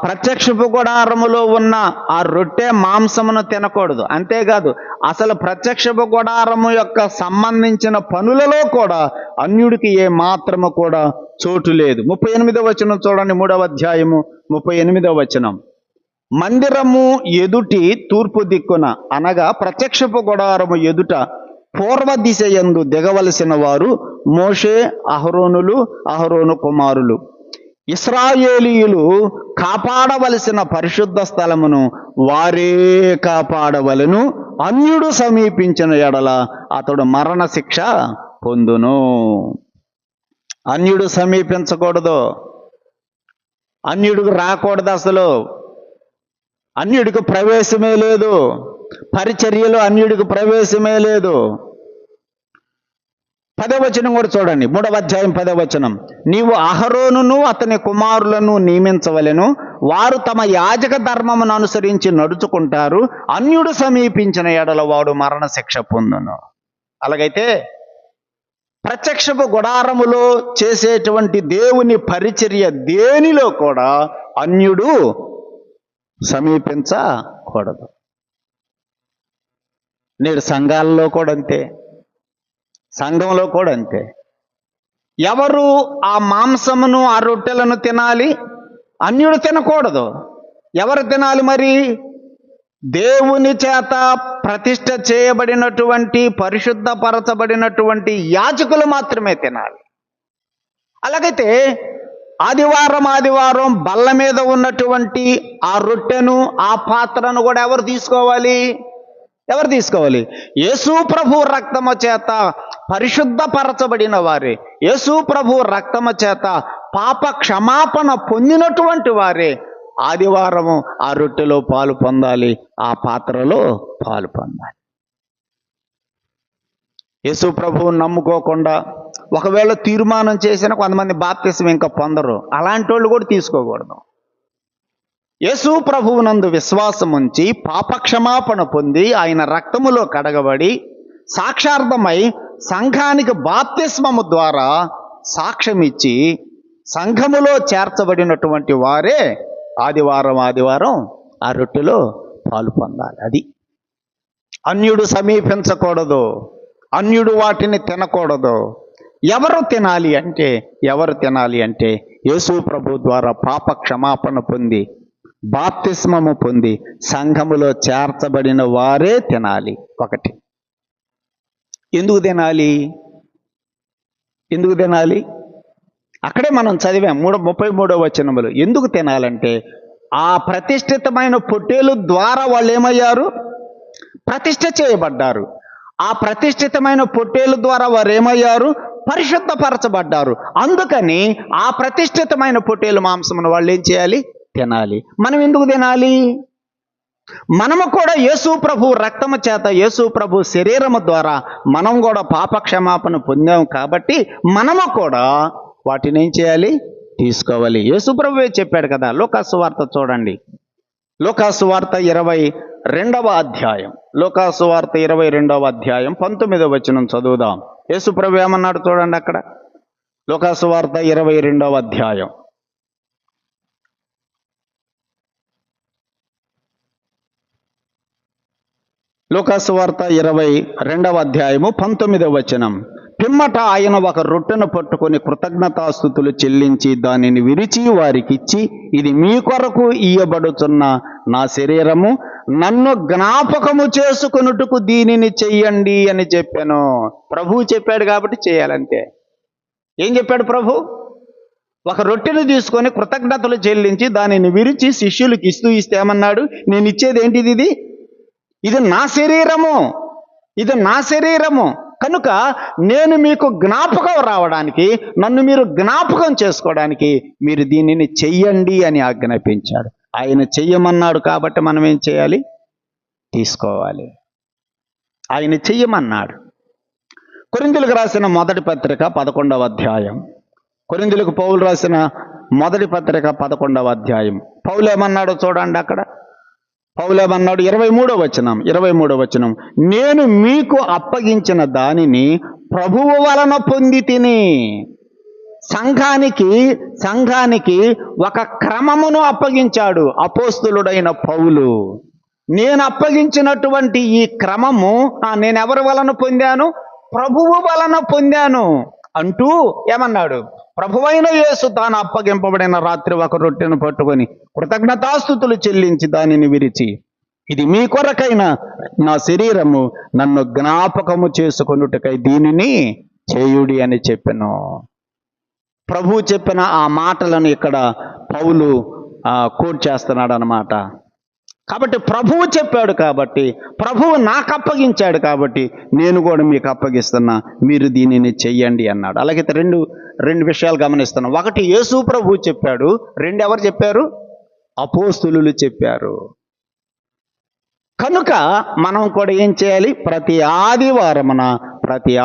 ప్రత్యక్షపు గుడారములో ఉన్న ఆ రొట్టె మాంసమును తినకూడదు. అంతేకాదు అసలు ప్రత్యక్షపు గుడారము యొక్క సంబంధించిన పనులలో కూడా అన్యుడికి ఏ మాత్రము కూడా చోటు లేదు. 38వ వచనం చూడండి. 3వ అధ్యాయము 38వ వచనం. మందిరము ఎదుటి తూర్పు దిక్కున అనగా ప్రత్యక్షపు గుడారము ఎదుట పూర్వ దిశ యందు దిగవలసిన వారు మోషే, అహరోను కుమారులు. ఇశ్రాయేలీయులు కాపాడవలసిన పరిశుద్ధ స్థలమును వారే కాపాడవలెను. అన్యుడు సమీపించిన ఎడల అతడు మరణ శిక్ష పొందును. అన్యుడు సమీపించకూడదు. అన్యుడికి రాకూడదు. అసలు అన్యుడికి ప్రవేశమే లేదు. పరిచర్యలో అన్యుడికి ప్రవేశమే లేదు. 10వ వచనం కూడా చూడండి. 3వ అధ్యాయం 10వ వచనం. నీవు అహరోనును అతని కుమారులను నియమించవలెను, వారు తమ యాజక ధర్మమును అనుసరించి నడుచుకుంటారు. అన్యుడు సమీపించిన ఎడల వాడు మరణ శిక్ష పొందును. అలాగైతే ప్రత్యక్షపు గుడారములో చేసేటువంటి దేవుని పరిచర్య దేనిలో కూడా అన్యుడు సమీపించకూడదు. నేడు సంఘాలలో కూడా అంతే, సంఘంలో కూడా అంతే. ఎవరు ఆ మాంసమును ఆ రొట్టెలను తినాలి? అన్యుడు తినకూడదు. ఎవరు తినాలి మరి? దేవుని చేత ప్రతిష్ఠ చేయబడినటువంటి, పరిశుద్ధపరచబడినటువంటి యాజకులు మాత్రమే తినాలి. అలాగైతే ఆదివారం బల్ల మీద ఉన్నటువంటి ఆ రొట్టెను, ఆ పాత్రను కూడా ఎవరు తీసుకోవాలి? ఎవరు తీసుకోవాలి? యేసు ప్రభు రక్తము చేత పరిశుద్ధపరచబడిన వారే, యేసు ప్రభు రక్తము చేత పాప క్షమాపణ పొందినటువంటి వారే ఆదివారము ఆ రొట్టెలో పాలు పొందాలి, ఆ పాత్రలో పాలు పొందాలి. యేసు ప్రభువు నమ్ముకోకుండా ఒకవేళ తీర్మానం చేసిన కొంతమంది బాప్తిసం ఇంకా పొందరు, అలాంటి వాళ్ళు కూడా తీసుకోకూడదు. యేసు ప్రభువునందు విశ్వాసం ఉంచి పాపక్షమాపణ పొంది ఆయన రక్తములో కడగబడి సాక్షార్థమై సంఘానికి బాప్తిస్మము ద్వారా సాక్ష్యమిచ్చి సంఘములో చేర్చబడినటువంటి వారే ఆదివారం ఆ రొట్టెలో పాలు పొందాలి. అది అన్యుడు సమీపించకూడదు, అన్యుడు వాటిని తినకూడదు. ఎవరు తినాలి అంటే యేసు ప్రభు ద్వారా పాప క్షమాపణ పొంది బాప్తిస్మము పొంది సంఘములో చేర్చబడిన వారే తినాలి. ఒకటి. ఎందుకు తినాలి? అక్కడే మనం చదివాం 33వ వచనములు. ఎందుకు తినాలంటే ఆ ప్రతిష్ఠితమైన పొట్టేలు ద్వారా వాళ్ళు ఏమయ్యారు? ప్రతిష్ఠ చేయబడ్డారు. ఆ ప్రతిష్ఠితమైన పొట్టేలు ద్వారా వారు ఏమయ్యారు? పరిశుద్ధపరచబడ్డారు. అందుకని ఆ ప్రతిష్ఠితమైన పొట్టేలు మాంసమును వాళ్ళు ఏం చేయాలి? తినాలి. మనం ఎందుకు తినాలి? మనము కూడా యేసు ప్రభు రక్తము చేత, యేసు ప్రభు శరీరము ద్వారా మనం కూడా పాప క్షమాపణ పొందాం కాబట్టి మనము కూడా వాటిని ఏం చేయాలి? తీసుకోవాలి. యేసు ప్రభువే చెప్పాడు కదా. లోకాసు వార్త చూడండి. లోకాసు వార్త 22వ అధ్యాయం. లోకాసు వార్త 22వ అధ్యాయం 19వ వచనం చదువుదాం. యేసు ప్రభు ఏమన్నాడు చూడండి అక్కడ. లోకాసు వార్త 22వ అధ్యాయం. లోకాసు వార్త 22వ అధ్యాయము 19వ వచనం. పిమ్మట ఆయన ఒక రొట్టెను పట్టుకొని కృతజ్ఞతాస్తుతులు చెల్లించి దానిని విరిచి వారికిచ్చి, ఇది మీ కొరకు ఇయ్యబడుతున్న నా శరీరము, నన్ను జ్ఞాపకము చేసుకొనుటకు దీనిని చెయ్యండి అని చెప్పాను. ప్రభువు చెప్పాడు కాబట్టి చేయాలంతే. ఏం చెప్పాడు ప్రభు? ఒక రొట్టెను తీసుకొని కృతజ్ఞతలు చెల్లించి దానిని విరిచి శిష్యులకు ఇస్తే ఏమన్నాడు? నేను ఇచ్చేది ఏంటిది? ఇది నా శరీరము, కనుక నేను మీకు జ్ఞాపకం రావడానికి, నన్ను మీరు జ్ఞాపకం చేసుకోవడానికి మీరు దీనిని చెయ్యండి అని ఆజ్ఞాపించాడు. ఆయన చెయ్యమన్నాడు కాబట్టి మనం ఏం చేయాలి? తీసుకోవాలి. ఆయన చెయ్యమన్నాడు. కొరింథీయులకు రాసిన మొదటి పత్రిక 11వ అధ్యాయం. కొరింథీయులకు పౌలు రాసిన మొదటి పత్రిక 11వ అధ్యాయం. పౌలు ఏమన్నాడో చూడండి అక్కడ. పౌలు ఏమన్నాడు? 23వ వచనం. నేను మీకు అప్పగించిన దానిని ప్రభువు వలన పొంది తిని. సంఘానికి ఒక క్రమమును అప్పగించాడు అపోస్తులుడైన పౌలు. నేను అప్పగించినటువంటి ఈ క్రమము నేను ఎవరి వలన పొందాను? ప్రభువు వలన పొందాను అంటూ ఏమన్నాడు? ప్రభువైన యేసు తాను అప్పగింపబడిన రాత్రి ఒక రొట్టెను పట్టుకొని కృతజ్ఞతాస్తుతులు చెల్లించి దానిని విరిచి, ఇది మీ కొరకైన నా శరీరము, నన్ను జ్ఞాపకము చేసుకొనుటకై దీనిని చేయుడి అని చెప్పాను. ప్రభువు చెప్పిన ఆ మాటలను ఇక్కడ పౌలు కోట్ చేస్తున్నాడు అన్నమాట. కాబట్టి ప్రభువు చెప్పాడు కాబట్టి, ప్రభువు నాకు అప్పగించాడు కాబట్టి నేను కూడా మీకు అప్పగిస్తున్నా, మీరు దీనిని చెయ్యండి అన్నాడు. అలాగే రెండు విషయాలు గమనిస్తున్నాం. ఒకటి, యేసు ప్రభువు చెప్పాడు. రెండు, ఎవరు చెప్పారు? అపోస్తులులు చెప్పారు. కనుక మనం కూడా ఏం చేయాలి? ప్రతి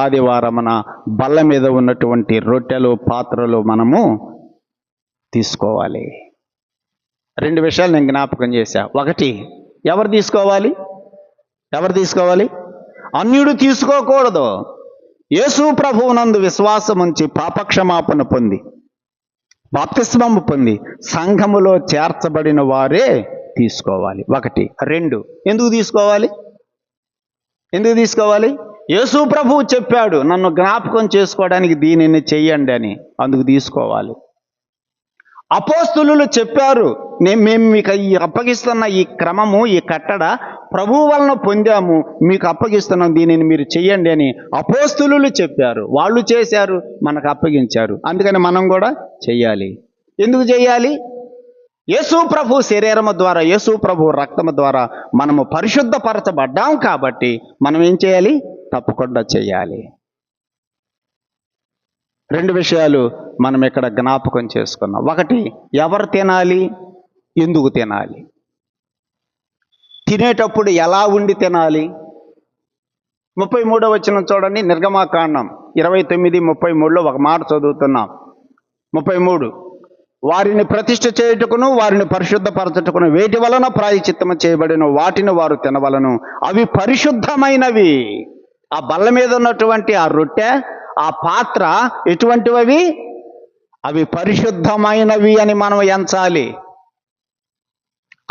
ఆదివారమున బల్ల మీద ఉన్నటువంటి రొట్టెలు, పాత్రలు మనము తీసుకోవాలి. రెండు విషయాలు నేను జ్ఞాపకం చేశా. ఒకటి, ఎవరు తీసుకోవాలి? అన్యుడు తీసుకోకూడదు. యేసు ప్రభువునందు విశ్వాసం ఉంచి పాపక్షమాపణ పొంది బాప్తిస్మము పొంది సంఘములో చేర్చబడిన వారే తీసుకోవాలి. ఒకటి. రెండు, ఎందుకు తీసుకోవాలి? యేసు ప్రభువు చెప్పాడు, నన్ను జ్ఞాపకం చేసుకోవడానికి దీనిని చెయ్యండి అని. అందుకు తీసుకోవాలి. అపోస్తులు చెప్పారు, మేము మీకు ఈ అప్పగిస్తున్న ఈ క్రమము, ఈ కట్టడ ప్రభువు వలన పొందాము, మీకు అప్పగిస్తున్నాం, దీనిని మీరు చెయ్యండి అని అపోస్తులు చెప్పారు. వాళ్ళు చేశారు, మనకు అప్పగించారు. అందుకని మనం కూడా చెయ్యాలి. ఎందుకు చెయ్యాలి? యేసు ప్రభు శరీరము ద్వారా, యేసు ప్రభు రక్తము ద్వారా మనము పరిశుద్ధపరచబడ్డాం కాబట్టి మనం ఏం చేయాలి? తప్పకుండా చేయాలి. 2 విషయాలు మనం ఇక్కడ జ్ఞాపకం చేసుకున్నాం. 1, ఎవరు తినాలి, ఎందుకు తినాలి, తినేటప్పుడు ఎలా ఉండి తినాలి. 33వ వచనం చూడండి, నిర్గమాకాండం 29:33లో ఒక మాట చదువుతున్నాం. 33, వారిని ప్రతిష్ఠ చేయుటకును వారిని పరిశుద్ధపరచుటకును వేటి వలన ప్రాయశ్చిత్తము చేయబడిన వాటిని వారు తినవలను, అవి పరిశుద్ధమైనవి. ఆ బల్ల మీద ఉన్నటువంటి ఆ రొట్టె, ఆ పాత్ర ఎటువంటివి? అవి పరిశుద్ధమైనవి అని మనం ఎంచాలి.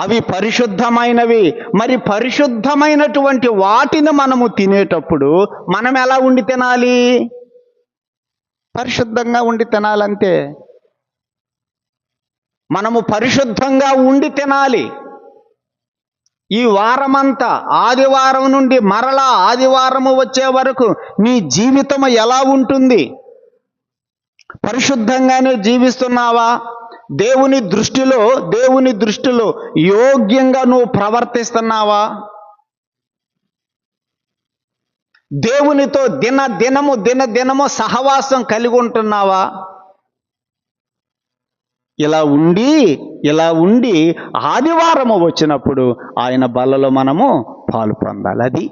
అవి పరిశుద్ధమైనవి. మరి పరిశుద్ధమైనటువంటి వాటిని మనము తినేటప్పుడు మనం ఎలా ఉండి తినాలి? పరిశుద్ధంగా ఉండి తినాలంతే. మనము పరిశుద్ధంగా ఉండి తినాలి. ఈ వారమంతా, ఆదివారం నుండి మరలా ఆదివారము వచ్చే వరకు నీ జీవితం ఎలా ఉంటుంది? పరిశుద్ధంగానే జీవిస్తున్నావా? దేవుని దృష్టిలో యోగ్యంగా నువ్వు ప్రవర్తిస్తున్నావా? దేవునితో దినదినము సహవాసం కలిగి ఉంటున్నావా? ఇలా ఉండి ఆదివారము వచ్చినప్పుడు ఆయన బల్లలో మనము పాలు పొందాలి. అది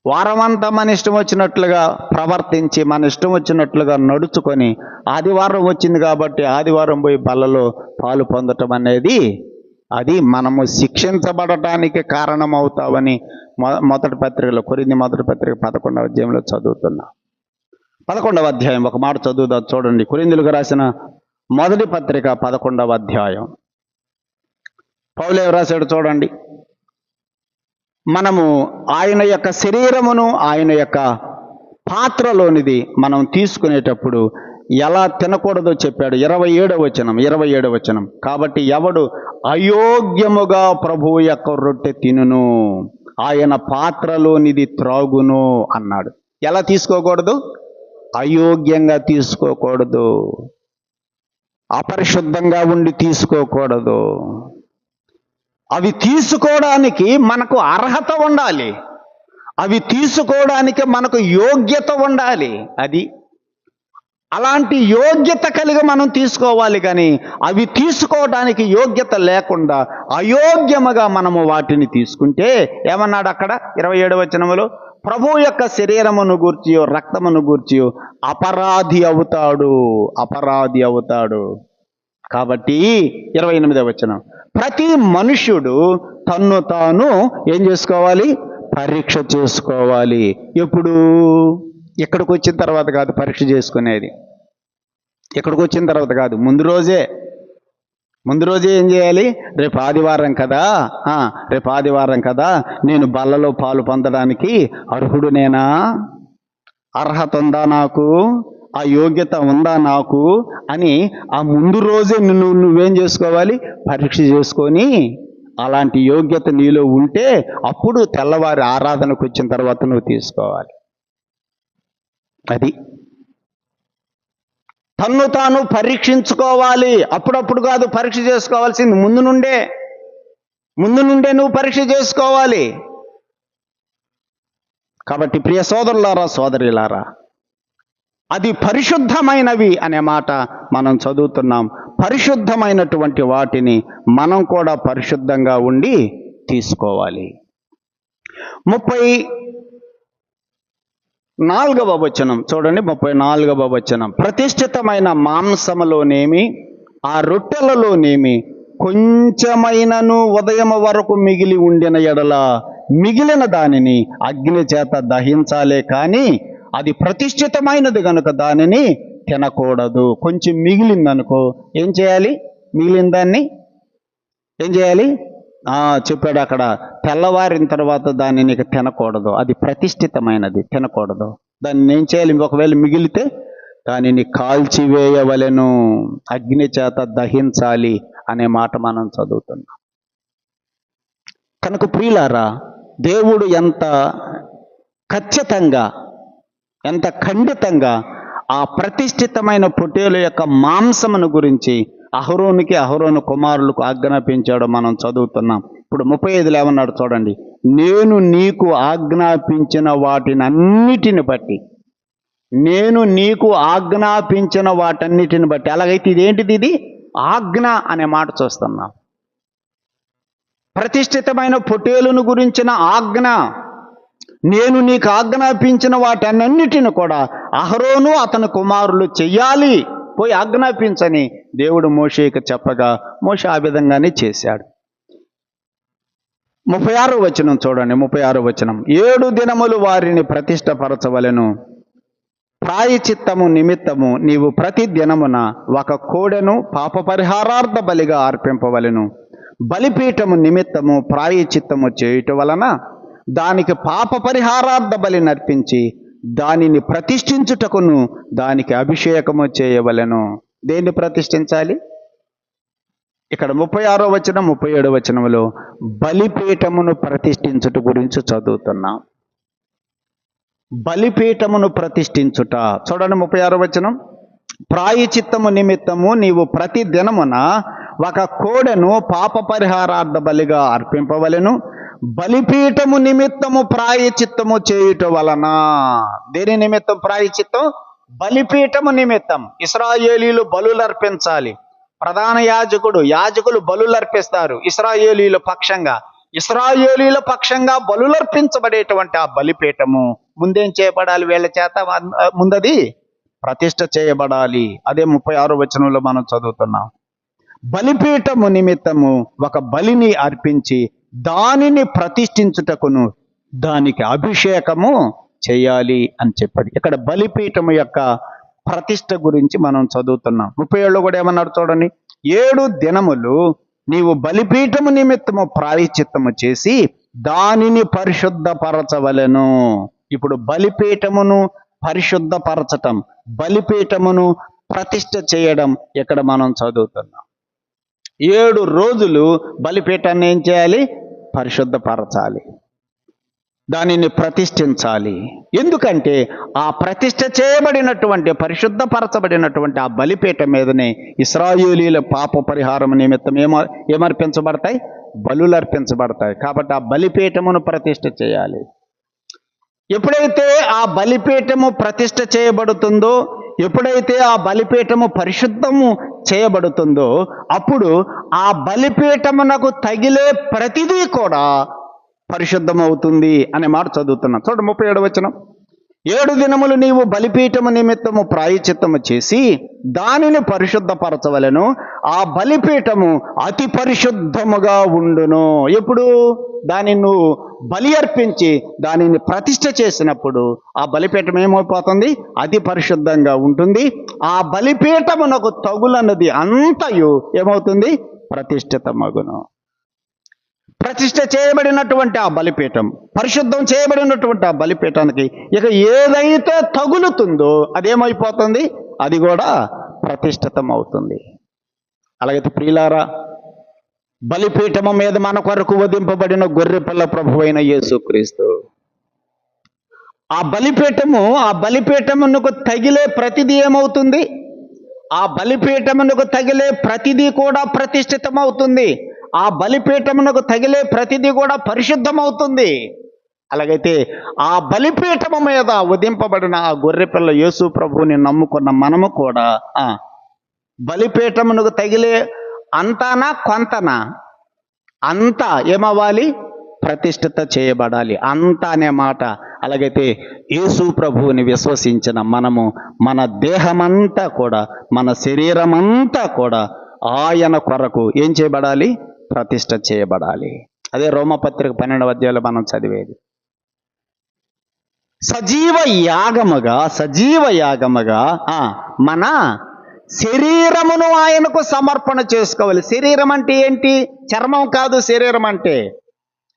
వారమంతా మన ఇష్టం వచ్చినట్లుగా ప్రవర్తించి, మన ఇష్టం వచ్చినట్లుగా నడుచుకొని, ఆదివారం వచ్చింది కాబట్టి ఆదివారం పోయి బల్లలో పాలు పొందటం అనేది, అది మనము శిక్షించబడటానికి కారణమవుతామని మొదటి పత్రికలో, కొరింథీ మొదటి పత్రిక 11వ అధ్యాయంలో చదువుతున్నాం. 11వ అధ్యాయం ఒక మాట చదువుదాం చూడండి. కొరింథీయులకు రాసిన మొదటి పత్రిక 11వ అధ్యాయం. పౌలు ఏం రాశాడు చూడండి. మనము ఆయన యొక్క శరీరమును, ఆయన యొక్క పాత్రలోనిది మనం తీసుకునేటప్పుడు ఎలా తినకూడదో చెప్పాడు. 27వ వచనం. కాబట్టి ఎవడు అయోగ్యముగా ప్రభువు యొక్క రొట్టె తినును, ఆయన పాత్రలోనిది త్రాగును అన్నాడు. ఎలా తీసుకోకూడదు? అయోగ్యంగా తీసుకోకూడదు, అపరిశుద్ధంగా ఉండి తీసుకోకూడదు. అవి తీసుకోవడానికి మనకు అర్హత ఉండాలి, అవి తీసుకోవడానికి మనకు యోగ్యత ఉండాలి. అది అలాంటి యోగ్యత కలిగి మనం తీసుకోవాలి. కానీ అవి తీసుకోవడానికి యోగ్యత లేకుండా అయోగ్యముగా మనము వాటిని తీసుకుంటే ఏమన్నాడు అక్కడ 27వ వచనములో? ప్రభువు యొక్క శరీరమును గూర్చియో రక్తమును గూర్చియో అపరాధి అవుతాడు. కాబట్టి 28వ వచనం, ప్రతి మనుష్యుడు తన్ను తాను ఏం చేసుకోవాలి? పరీక్ష చేసుకోవాలి. ఎప్పుడు? ఇక్కడికి వచ్చిన తర్వాత కాదు పరీక్ష చేసుకునేది. ఇక్కడికి వచ్చిన తర్వాత కాదు, ముందు రోజే ఏం చేయాలి? రేపు ఆదివారం కదా, నేను బల్లలో పాలు పొందడానికి అర్హుడునేనా? అర్హత ఉందా నాకు? ఆ యోగ్యత ఉందా నాకు అని ఆ ముందు రోజే నువ్వేం చేసుకోవాలి? పరీక్ష చేసుకొని, అలాంటి యోగ్యత నీలో ఉంటే అప్పుడు తెల్లవారి ఆరాధనకు వచ్చిన తర్వాత నువ్వు తీసుకోవాలి. అది తన్ను తాను పరీక్షించుకోవాలి. అప్పుడప్పుడు కాదు పరీక్ష చేసుకోవాల్సింది, ముందు నుండే నువ్వు పరీక్ష చేసుకోవాలి. కాబట్టి ప్రియ సోదరులారా, సోదరులారా, అది పరిశుద్ధమైనవి అనే మాట మనం చదువుతున్నాం. పరిశుద్ధమైనటువంటి వాటిని మనం కూడా పరిశుద్ధంగా ఉండి తీసుకోవాలి. 34వ వచనం చూడండి. 34వ వచనం, ప్రతిష్ఠితమైన మాంసములోనేమి ఆ రొట్టెలలోనేమి కొంచెమైనను ఉదయం వరకు మిగిలి ఉండిన ఎడల మిగిలిన దానిని అగ్ని చేత దహించాలే కానీ అది ప్రతిష్ఠితమైనది కనుక దానిని తినకూడదు. కొంచెం మిగిలిందనుకో ఏం చేయాలి? మిగిలిన దాన్ని ఏం చేయాలి? చెప్పాడు అక్కడ, తెల్లవారిన తర్వాత దాన్ని నీకు తినకూడదు, అది ప్రతిష్ఠితమైనది, తినకూడదు. దాన్ని ఏం చేయాలి? ఒకవేళ మిగిలితే దానిని కాల్చివేయవలెను, అగ్ని చేత దహించాలి అనే మాట మనం చదువుతున్నాం. కనుక ప్రియులారా, దేవుడు ఎంత ఖచ్చితంగా, ఎంత ఖండితంగా ఆ ప్రతిష్ఠితమైన పొట్టేలు యొక్క మాంసమును గురించి అహరోను కుమారులకు ఆజ్ఞాపించాడో మనం చదువుతున్నాం. ఇప్పుడు 35లో ఏమన్నాడు చూడండి, నేను నీకు ఆజ్ఞాపించిన వాటినన్నిటిని బట్టి, నేను నీకు ఆజ్ఞాపించిన వాటన్నిటిని బట్టి. అలాగైతే ఇదేంటిది? ఇది ఆజ్ఞ అనే మాట చూస్తున్నాం. ప్రతిష్ఠితమైన పొట్టేలును గురించిన ఆజ్ఞ, నేను నీకు ఆజ్ఞాపించిన వాటన్నిటిని కూడా అహరోను అతని కుమారులు చెయ్యాలి, పోయి ఆజ్ఞాపించని దేవుడు మోషేకి చెప్పగా మోషే ఆ విధంగానే చేశాడు. 36వ వచనం చూడండి. 36వ వచనం, 7 దినములు వారిని ప్రతిష్టపరచవలెను, ప్రాయచిత్తము నిమిత్తము నీవు ప్రతి దినమున ఒక కోడెను పాప పరిహారార్థ బలిగా అర్పింపవలెను. బలిపీఠము నిమిత్తము ప్రాయచిత్తము చేయుట వలన దానికి పాప పరిహారార్థ బలి నర్పించి దానిని ప్రతిష్ఠించుటకును దానికి అభిషేకము చేయవలెను. దేన్ని ప్రతిష్ఠించాలి? ఇక్కడ 36వ వచనం 37వ వచనములో బలిపీఠమును ప్రతిష్ఠించుట గురించి చదువుతున్నాం. బలిపీఠమును ప్రతిష్ఠించుట చూడండి. 36వ వచనం, ప్రాయచిత్తము నిమిత్తము నీవు ప్రతి దినమున ఒక కోడెను పాప పరిహారార్థ బలిగా అర్పింపవలెను. బలిపీఠము నిమిత్తము ప్రాయచిత్తము చేయుట వలన. దేని నిమిత్తం ప్రాయచిత్తం? బలిపీఠము నిమిత్తం. ఇశ్రాయేలీలు బలులు అర్పించాలి. ప్రధాన యాజకులు బలులు అర్పిస్తారు ఇశ్రాయేలీల పక్షంగా బలులు అర్పించబడేటువంటి ఆ బలిపీఠము ముందేం చేయబడాలి? వీళ్ళ చేత ముందది ప్రతిష్ఠ చేయబడాలి. అదే 36వ వచనంలో మనం చదువుతున్నాం. బలిపీఠము నిమిత్తము ఒక బలిని అర్పించి దానిని ప్రతిష్ఠించుటకును దానికి అభిషేకము చేయాలి అని చెప్పాడు. ఇక్కడ బలిపీఠము యొక్క ప్రతిష్ఠ గురించి మనం చదువుతున్నాం. 37లో కూడా ఏమన్నాడు చూడండి, 7 దినములు నీవు బలిపీఠము నిమిత్తము ప్రాయశ్చిత్తము చేసి దానిని పరిశుద్ధపరచవలెను. ఇప్పుడు బలిపీఠమును పరిశుద్ధపరచటం, బలిపీఠమును ప్రతిష్ఠ చేయడం ఇక్కడ మనం చదువుతున్నాం. 7 రోజులు బలిపీఠాన్ని ఏం చేయాలి? పరిశుద్ధపరచాలి, దానిని ప్రతిష్ఠించాలి. ఎందుకంటే ఆ ప్రతిష్ఠ చేయబడినటువంటి, పరిశుద్ధపరచబడినటువంటి ఆ బలిపీఠం మీదనే ఇశ్రాయేలీల పాప పరిహారం నిమిత్తం ఏమర్పించబడతాయి? బలులు అర్పించబడతాయి. కాబట్టి ఆ బలిపీఠమును ప్రతిష్ఠ చేయాలి. ఎప్పుడైతే ఆ బలిపీఠము ప్రతిష్ఠ చేయబడుతుందో, ఎప్పుడైతే ఆ బలిపీఠము పరిశుద్ధము చేయబడుతుందో, అప్పుడు ఆ బలిపీఠమునకు తగిలే ప్రతిదీ కూడా పరిశుద్ధమవుతుంది అనే మాట చదువుతున్నాం. చూడండి 37వ వచనం, 7 దినములు నీవు బలిపీఠము నిమిత్తము ప్రాయచిత్తము చేసి దానిని పరిశుద్ధపరచవలెను. ఆ బలిపీఠము అతి పరిశుద్ధముగా ఉండును. ఎప్పుడు? దానిని నువ్వు బలి అర్పించి దానిని ప్రతిష్ఠ చేసినప్పుడు ఆ బలిపీఠం ఏమైపోతుంది? అతి పరిశుద్ధంగా ఉంటుంది. ఆ బలిపీఠమునకు తగులన్నది అంతయు ఏమవుతుంది? ప్రతిష్ఠితమగును. ప్రతిష్ఠ చేయబడినటువంటి ఆ బలిపీఠం, పరిశుద్ధం చేయబడినటువంటి ఆ బలిపీఠానికి ఇక ఏదైతే తగులుతుందో అదేమైపోతుంది? అది కూడా ప్రతిష్ఠితం అవుతుంది. అలాగైతే ప్రియులారా, బలిపీఠము మీద మన కొరకు వధింపబడిన గొర్రెపిల్ల ప్రభువైన యేసుక్రీస్తు, ఆ బలిపీఠమునకు తగిలే ప్రతిదీ ఏమవుతుంది? ఆ బలిపీఠమునకు తగిలే ప్రతిదీ కూడా ప్రతిష్ఠితమవుతుంది. ఆ బలిపీఠమునకు తగిలే ప్రతిదీ కూడా పరిశుద్ధమవుతుంది. అలాగైతే ఆ బలిపీఠము మీద ఉదింపబడిన ఆ గొర్రెపిల్ల యేసు ప్రభువుని నమ్ముకున్న మనము కూడా బలిపీఠమునకు తగిలే అంతానా కొంతనా? అంతా ఏమవ్వాలి? ప్రతిష్ఠిత చేయబడాలి. అంతా అనే మాట. అలాగైతే యేసు ప్రభువుని విశ్వసించిన మనము మన దేహమంతా కూడా, మన శరీరమంతా కూడా ఆయన కొరకు ఏం చేయబడాలి? ప్రతిష్ఠ చేయబడాలి. అదే రోమపత్రిక 12వ అధ్యాయంలో మనం చదివేది. సజీవ యాగముగా మన శరీరమును ఆయనకు సమర్పణ చేసుకోవాలి. శరీరం అంటే ఏంటి? చర్మం కాదు శరీరం అంటే.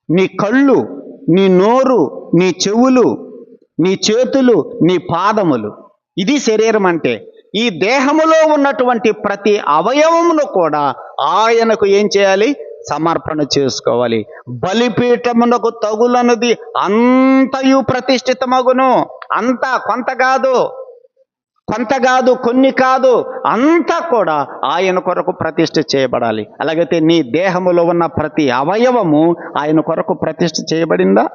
నీ కళ్ళు, నీ నోరు, నీ చెవులు, నీ చేతులు, నీ పాదములు, ఇది శరీరం అంటే. ఈ దేహములో ఉన్నటువంటి ప్రతి అవయవమును కూడా ఆయనకు ఏం చేయాలి? సమర్పణ చేసుకోవాలి. బలిపీఠమునకు తగులన్నది అంతయు ప్రతిష్ఠితమగును. అంతా, కొంత కాదు, కొన్ని కాదు, అంతా కూడా ఆయన కొరకు ప్రతిష్ఠ చేయబడాలి. అలాగైతే నీ దేహములో ఉన్న ప్రతి అవయవము ఆయన కొరకు ప్రతిష్ఠ చేయబడిందా?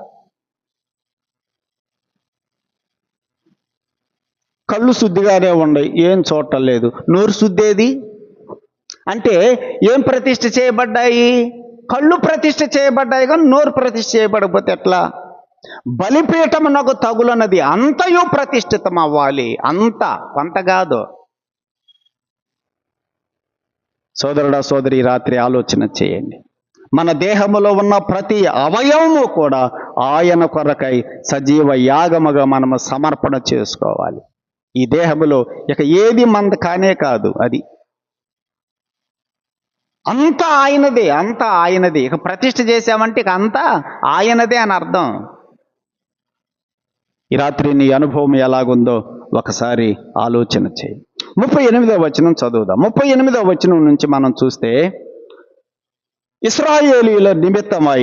కళ్ళు శుద్ధిగానే ఉన్నాయి, ఏం చూడటం లేదు. నోరు శుద్ధేది అంటే ఏం ప్రతిష్ఠ చేయబడ్డాయి? కళ్ళు ప్రతిష్ఠ చేయబడ్డాయి, కానీ నోరు ప్రతిష్ఠ చేయబడకపోతే ఎట్లా? బలిపీఠమునకు తగులన్నది అంతయు ప్రతిష్ఠితం అవ్వాలి. అంతా, కొంత కాదు. సోదరుడా, సోదరి, రాత్రి ఆలోచన చేయండి. మన దేహములో ఉన్న ప్రతి అవయవము కూడా ఆయన కొరకై సజీవ యాగముగా మనము సమర్పణ చేసుకోవాలి. ఈ దేహములో ఇక ఏది మంద కానే కాదు. అది అంతా ఆయనదే. ఇక ప్రతిష్ఠ చేశామంటే ఇక అంతా ఆయనదే అని అర్థం. ఈ రాత్రి నీ అనుభవం ఎలాగుందో ఒకసారి ఆలోచన చేయి. 38వ వచనం చదువుదాం. 38వ వచనం నుంచి మనం చూస్తే, ఇశ్రాయేలీయుల నిమిత్తమై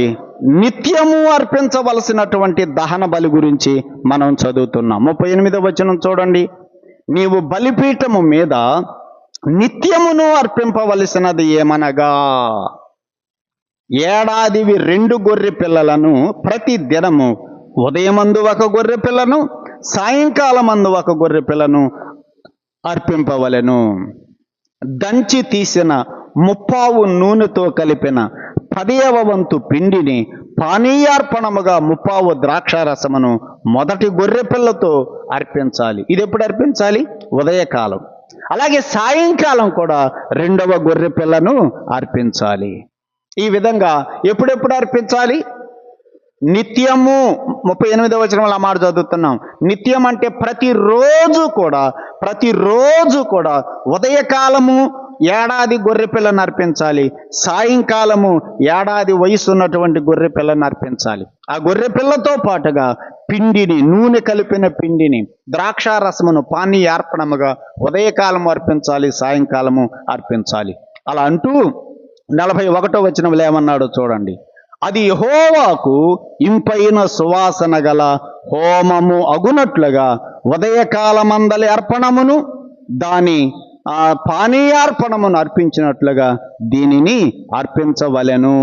నిత్యము అర్పించవలసినటువంటి దహన బలి గురించి మనం చదువుతున్నాం. 38వ వచనం చూడండి. నీవు బలిపీఠము మీద నిత్యమును అర్పింపవలసినది ఏమనగా, ఏడాదివి 2 గొర్రె పిల్లలను, ప్రతి దినము ఉదయమందు 1 గొర్రె పిల్లను, సాయంకాలమందు 1 గొర్రె పిల్లను అర్పింపవలెను. దంచి తీసిన 30 నూనెతో కలిపిన 10వ వంతు పిండిని పానీయార్పణముగా 30 ద్రాక్షారసమును మొదటి గొర్రె పిల్లతో అర్పించాలి. ఇది ఎప్పుడు అర్పించాలి? ఉదయకాలం. అలాగే సాయంకాలం కూడా 2వ గొర్రె పిల్లను అర్పించాలి. ఈ విధంగా ఎప్పుడెప్పుడు అర్పించాలి? నిత్యము. 38వ వచనంలో ఆ మాట చదువుతున్నాం. నిత్యం అంటే ప్రతిరోజు కూడా ఉదయకాలము ఏడాది గొర్రె పిల్లను అర్పించాలి, సాయంకాలము ఏడాది వయసు ఉన్నటువంటి గొర్రె పిల్లను అర్పించాలి. ఆ గొర్రె పిల్లతో పాటుగా పిండిని, నూనె కలిపిన పిండిని, ద్రాక్షారసమును పానీయార్పణముగా ఉదయకాలము అర్పించాలి, సాయంకాలము అర్పించాలి. అలా అంటూ 41వ వచనంలో ఏమన్నాడో చూడండి. అది యెహోవాకు ఇంపైన సువాసన గల హోమము అగునట్లుగా ఉదయకాలమందలి అర్పణమును దాని పానీయార్పణమును అర్పించినట్లుగా దీనిని అర్పించవలెను.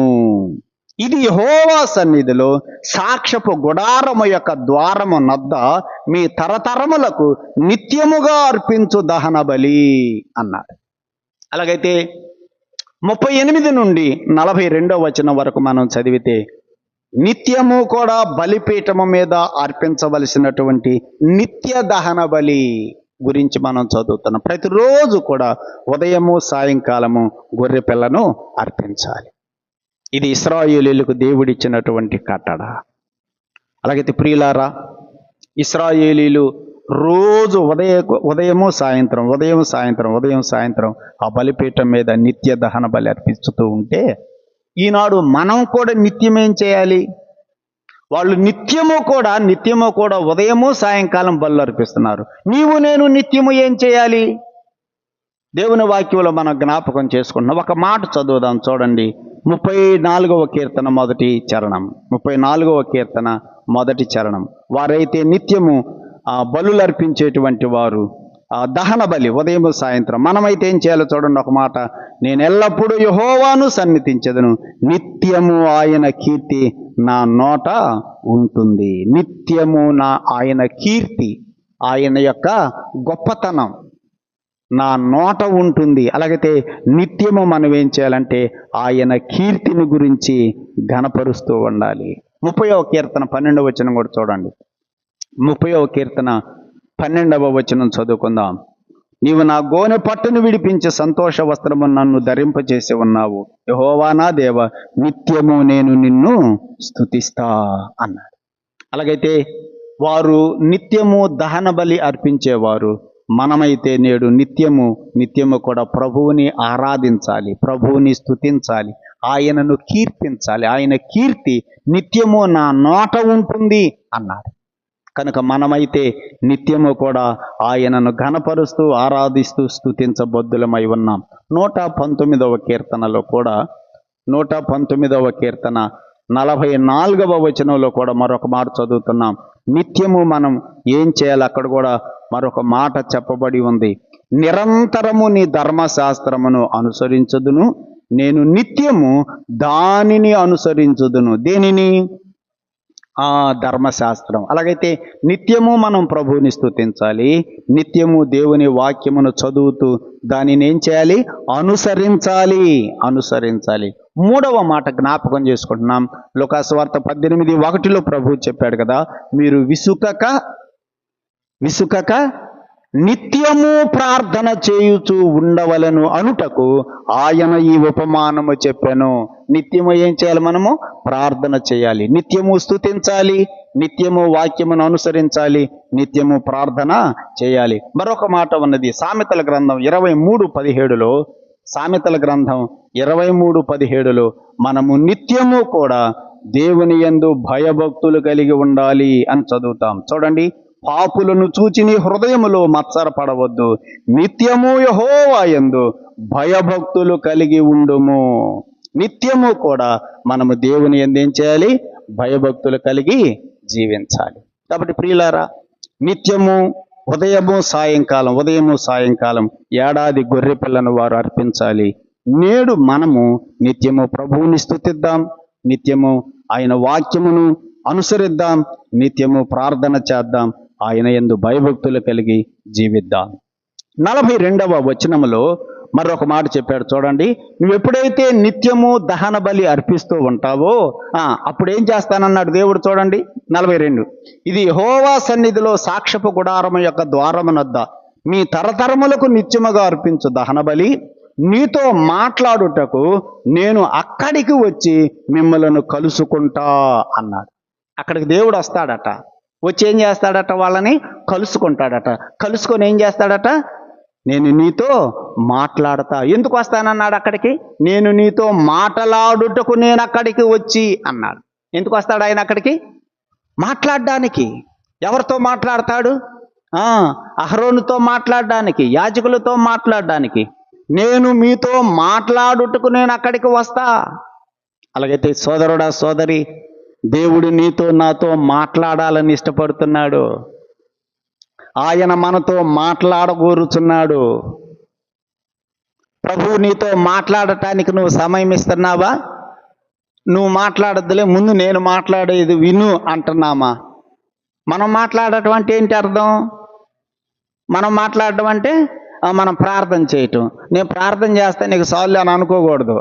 ఇది యెహోవా సన్నిధిలో సాక్ష్యపు గుడారము యొక్క ద్వారము నద్ద మీ తరతరములకు నిత్యముగా అర్పించు దహన బలి అన్నాడు. అలాగైతే 38 నుండి 42వ వచనం వరకు మనం చదివితే, నిత్యము కూడా బలిపీఠము మీద అర్పించవలసినటువంటి నిత్య దహన బలి గురించి మనం చదువుతున్నాం. ప్రతిరోజు కూడా ఉదయము సాయంకాలము గొర్రె పిల్లను అర్పించాలి. ఇది ఇశ్రాయేలీయులకు దేవుడిచ్చినటువంటి కట్టడ. అలాగైతే ప్రియులారా, ఇశ్రాయేలీయులు రోజు ఉదయము సాయంత్రం ఆ బలిపీఠం మీద నిత్య దహన బలి అర్పిస్తూ ఉంటే, ఈనాడు మనం కూడా నిత్యం ఏం చేయాలి? వాళ్ళు నిత్యము కూడా ఉదయము సాయంకాలం బలు అర్పిస్తున్నారు. నేను నిత్యము ఏం చేయాలి? దేవుని వాక్యంలో మనం జ్ఞాపకం చేసుకుంటున్నాం. ఒక మాట చదువుదాం చూడండి. 34వ కీర్తన మొదటి చరణం. 34వ కీర్తన మొదటి చరణం. వారైతే నిత్యము బలులు అర్పించేటువంటి వారు, దహన బలి ఉదయం సాయంత్రం. మనమైతే ఏం చేయాలో చూడండి ఒక మాట. నేను ఎల్లప్పుడూ యెహోవాను సన్నిధించెదను, నిత్యము ఆయన కీర్తి నా నోట ఉంటుంది. నిత్యము ఆయన కీర్తి, ఆయన యొక్క గొప్పతనం నా నోట ఉంటుంది. అలాగైతే నిత్యము మనం ఏం చేయాలంటే ఆయన కీర్తిని గురించి ఘనపరుస్తూ ఉండాలి. 30వ కీర్తన 12వ వచనం కూడా చూడండి. 30వ కీర్తన 12వ వచనం చదువుకుందాం. నీవు నా గోనె పట్టును విడిపించి సంతోష వస్త్రము నన్ను ధరింపచేసి ఉన్నావు. యెహోవా నా దేవ, నిత్యము నేను నిన్ను స్తుతిస్తా అన్నాడు. అలాగైతే వారు నిత్యము దహన బలి అర్పించేవారు. మనమైతే నేడు నిత్యము కూడా ప్రభువుని ఆరాధించాలి, ప్రభువుని స్తుతించాలి, ఆయనను కీర్తించాలి. ఆయన కీర్తి నిత్యము నా నోట ఉంటుంది అన్నాడు. కనుక మనమైతే నిత్యము కూడా ఆయనను ఘనపరుస్తూ ఆరాధిస్తూ స్తుతించబద్దులమై ఉన్నాం. 119వ కీర్తనలో కూడా 119వ కీర్తన 44వ వచనంలో కూడా మరొక మాట చదువుతున్నాం. నిత్యము మనం ఏం చేయాలి? అక్కడ కూడా మరొక మాట చెప్పబడి ఉంది. నిరంతరము నీ ధర్మశాస్త్రమును అనుసరించుదును, నేను నిత్యము దానిని అనుసరించుదును. దేనిని? ఆ ధర్మశాస్త్రం. అలాగైతే నిత్యము మనం ప్రభువుని స్తుతించాలి, నిత్యము దేవుని వాక్యమును చదువుతూ దానిని ఏం చేయాలి? అనుసరించాలి. మూడవ మాట జ్ఞాపకం చేసుకుంటున్నాం. లూకాసు వార్త 18:1 ప్రభువు చెప్పాడు కదా, మీరు విసుకక నిత్యము ప్రార్థన చేయుచు ఉండవలను అనుటకు ఆయన ఈ ఉపమానము చెప్పాను. నిత్యము ఏం చేయాలి? మనము ప్రార్థన చేయాలి, నిత్యము స్తుతించాలి, నిత్యము వాక్యమును అనుసరించాలి, నిత్యము ప్రార్థన చేయాలి. మరొక మాట ఉన్నది సామెతల గ్రంథం 23:17లో, సామెతల గ్రంథం 23:17లో మనము నిత్యము కూడా దేవుని యందు భయభక్తులు కలిగి ఉండాలి అని చదువుతాం. చూడండి, పాపులను చూచి నీ హృదయములో మత్సరపడవద్దు, నిత్యము యెహోవా యందు భయభక్తులు కలిగి ఉండుము. నిత్యము కూడా మనము దేవుని యందు ఏం చేయాలి? భయభక్తులు కలిగి జీవించాలి. కాబట్టి ప్రియులారా, నిత్యము ఉదయము సాయంకాలం ఏడాది గొర్రె పిల్లను వారు అర్పించాలి. నేడు మనము నిత్యము ప్రభువుని స్తుతిద్దాం, నిత్యము ఆయన వాక్యమును అనుసరిద్దాం, నిత్యము ప్రార్థన చేద్దాం, ఆయన యందు భయభక్తులు కలిగి జీవిద్దాం. 42వ వచనములో మరొక మాట చెప్పాడు. చూడండి, నువ్వు ఎప్పుడైతే నిత్యము దహన బలి అర్పిస్తూ ఉంటావో అప్పుడు ఏం చేస్తానన్నాడు దేవుడు. చూడండి 42, ఇది యెహోవా సన్నిధిలో సాక్ష్యపు గుడారము యొక్క ద్వారమునొద్ద మీ తరతరములకు నిత్యముగా అర్పించు దహన బలి నీతో మాట్లాడుటకు నేను అక్కడికి వచ్చి మిమ్మలను కలుసుకుంటా అన్నాడు. అక్కడికి దేవుడు వస్తాడట, వచ్చి ఏం చేస్తాడట? వాళ్ళని కలుసుకుంటాడట. కలుసుకొని ఏం చేస్తాడట? నేను నీతో మాట్లాడతా. ఎందుకు వస్తానన్నాడు అక్కడికి? నేను నీతో మాట్లాడుటకు నేను అక్కడికి వచ్చి అన్నాడు. ఎందుకు వస్తాడు ఆయన అక్కడికి? మాట్లాడడానికి. ఎవరితో మాట్లాడతాడు? అహరోనుతో మాట్లాడడానికి, యాజకులతో మాట్లాడడానికి. నేను మీతో మాట్లాడుటకు నేను అక్కడికి వస్తా. అలాగైతే సోదరుడా, సోదరి, దేవుడు నీతో నాతో మాట్లాడాలని ఇష్టపడుతున్నాడు. ఆయన మనతో మాట్లాడగోరుచున్నాడు. ప్రభువు నీతో మాట్లాడటానికి నువ్వు సమయం ఇస్తున్నావా? నువ్వు మాట్లాడద్దులే, ముందు నేను మాట్లాడేది విను అంటున్నామా? మనం మాట్లాడటం అంటే ఏంటి అర్థం? మనం మాట్లాడటం అంటే మనం ప్రార్థన చేయటం. నేను ప్రార్థన చేస్తే నీకు సాల్లు అని అనుకోకూడదు.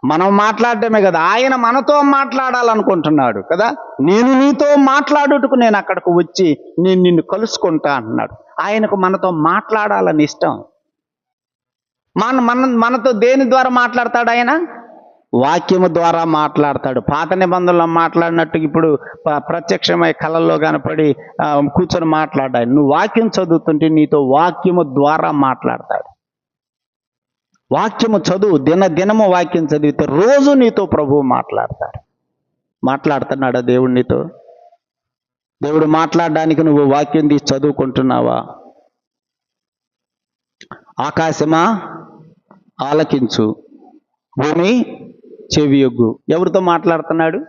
మనం మాట్లాడటమే కదా, ఆయన మనతో మాట్లాడాలనుకుంటున్నాడు కదా. నేను నీతో మాట్లాడుటకు నేను అక్కడికి వచ్చి నేను నిన్ను కలుసుకుంటా అంటున్నాడు. ఆయనకు మనతో మాట్లాడాలని ఇష్టం. మనతో దేని ద్వారా మాట్లాడతాడు? ఆయన వాక్యము ద్వారా మాట్లాడతాడు. పాత నిబంధనలో మాట్లాడినట్టు ఇప్పుడు ప్రత్యక్షమై కళల్లో కనపడి కూర్చొని మాట్లాడాడు. నువ్వు వాక్యం చదువుతుంటే నీతో వాక్యము ద్వారా మాట్లాడతాడు. వాక్యము చదువు, దినము వాక్యం చదివితే రోజు నీతో ప్రభువు మాట్లాడతాడు. మాట్లాడుతున్నాడా దేవుడు నీతో? దేవుడు మాట్లాడడానికి నువ్వు వాక్యం తీసి చదువుకుంటున్నావా? ఆకాశమా ఆలకించు, భూమి చెవియొగ్గు. ఎవరితో మాట్లాడుతున్నాడు?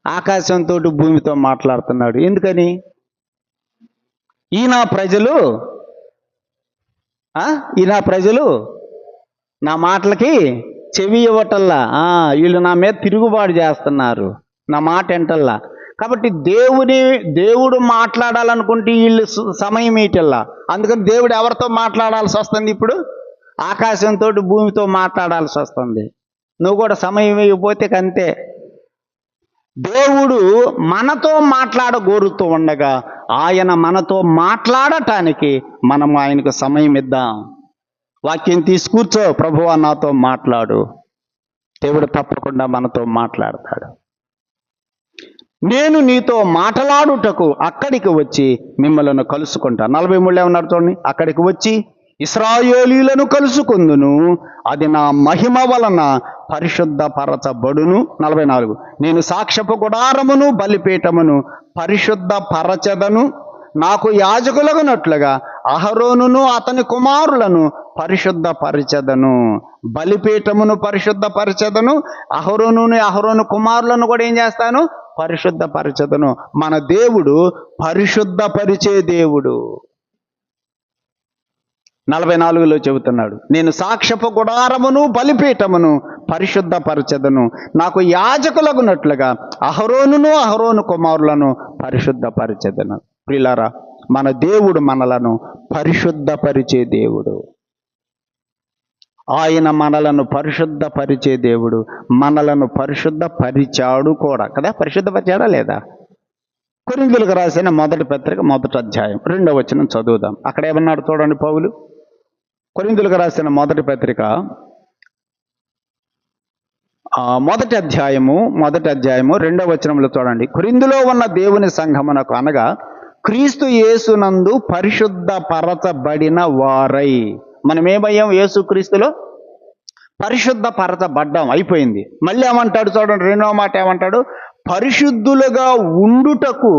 ఆకాశంతో భూమితో మాట్లాడుతున్నాడు. ఎందుకని? ఈ నా ప్రజలు నా మాటలకి చెవి ఇవ్వటల్లా, వీళ్ళు నా మీద తిరుగుబాటు చేస్తున్నారు, నా మాట ఎంటల్లా. కాబట్టి దేవుడు మాట్లాడాలనుకుంటే వీళ్ళు సమయం ఇటల్లా. అందుకని దేవుడు ఎవరితో మాట్లాడాల్సి వస్తుంది? ఇప్పుడు ఆకాశంతో భూమితో మాట్లాడాల్సి వస్తుంది. నువ్వు కూడా సమయం ఇవ్వకపోతే అంతే. దేవుడు మనతో మాట్లాడగోరుతూ ఉండగా ఆయన మనతో మాట్లాడటానికి మనం ఆయనకు సమయం ఇద్దాం. వాక్యం తీసుకూర్చో, ప్రభువా నాతో మాట్లాడు. దేవుడు తప్పకుండా మనతో మాట్లాడతాడు. నేను నీతో మాట్లాడుటకు అక్కడికి వచ్చి మిమ్మల్ని కలుసుకుంటా. 43 ఏమన్నారు చూడండి, అక్కడికి వచ్చి ఇశ్రాయేలీయులను కలుసుకొందును, అది నా మహిమ వలన పరిశుద్ధపరచబడును. 44 నేను సాక్ష్యపు గుడారమును బలిపీఠమును పరిశుద్ధపరచదను, నాకు యాజకులగునట్లుగా అహరోనును అతని కుమారులను పరిశుద్ధపరచదను. బలిపీఠమును పరిశుద్ధపరచదను, అహరోను కుమారులను కూడా ఏం చేస్తాను? పరిశుద్ధపరచదను. మన దేవుడు పరిశుద్ధపరిచే దేవుడు. 44లో చెబుతున్నాడు, నేను సాక్ష్యపు గుడారమును బలిపీఠమును పరిశుద్ధపరచదను, నాకు యాజకులగునట్లుగా అహరోను కుమారులను పరిశుద్ధపరచదను. ప్రియులారా, మన దేవుడు మనలను పరిశుద్ధపరిచే దేవుడు. ఆయన మనలను పరిశుద్ధపరిచే దేవుడు. మనలను పరిశుద్ధపరిచాడు కూడా కదా. పరిశుద్ధపరిచాడా లేదా? కొరింథీయులకు రాసిన మొదటి పత్రిక 1వ అధ్యాయం 2వ వచనం చదువుదాం. అక్కడ ఏమన్నాడు చూడండి పౌలు. కొరింథీయులకు రాసిన మొదటి పత్రిక 1వ అధ్యాయము 2వ వచనంలో చూడండి. కొరింథీలో ఉన్న దేవుని సంఘమునకు, అనగా క్రీస్తు యేసునందు పరిశుద్ధపరచబడిన వారై. మనం ఏమయ్యాం? యేసు క్రీస్తులో పరిశుద్ధపరచబడ్డాం, అయిపోయింది. మళ్ళీ ఏమంటాడు చూడండి, 2వ మాట ఏమంటాడు? పరిశుద్ధులుగా ఉండుటకు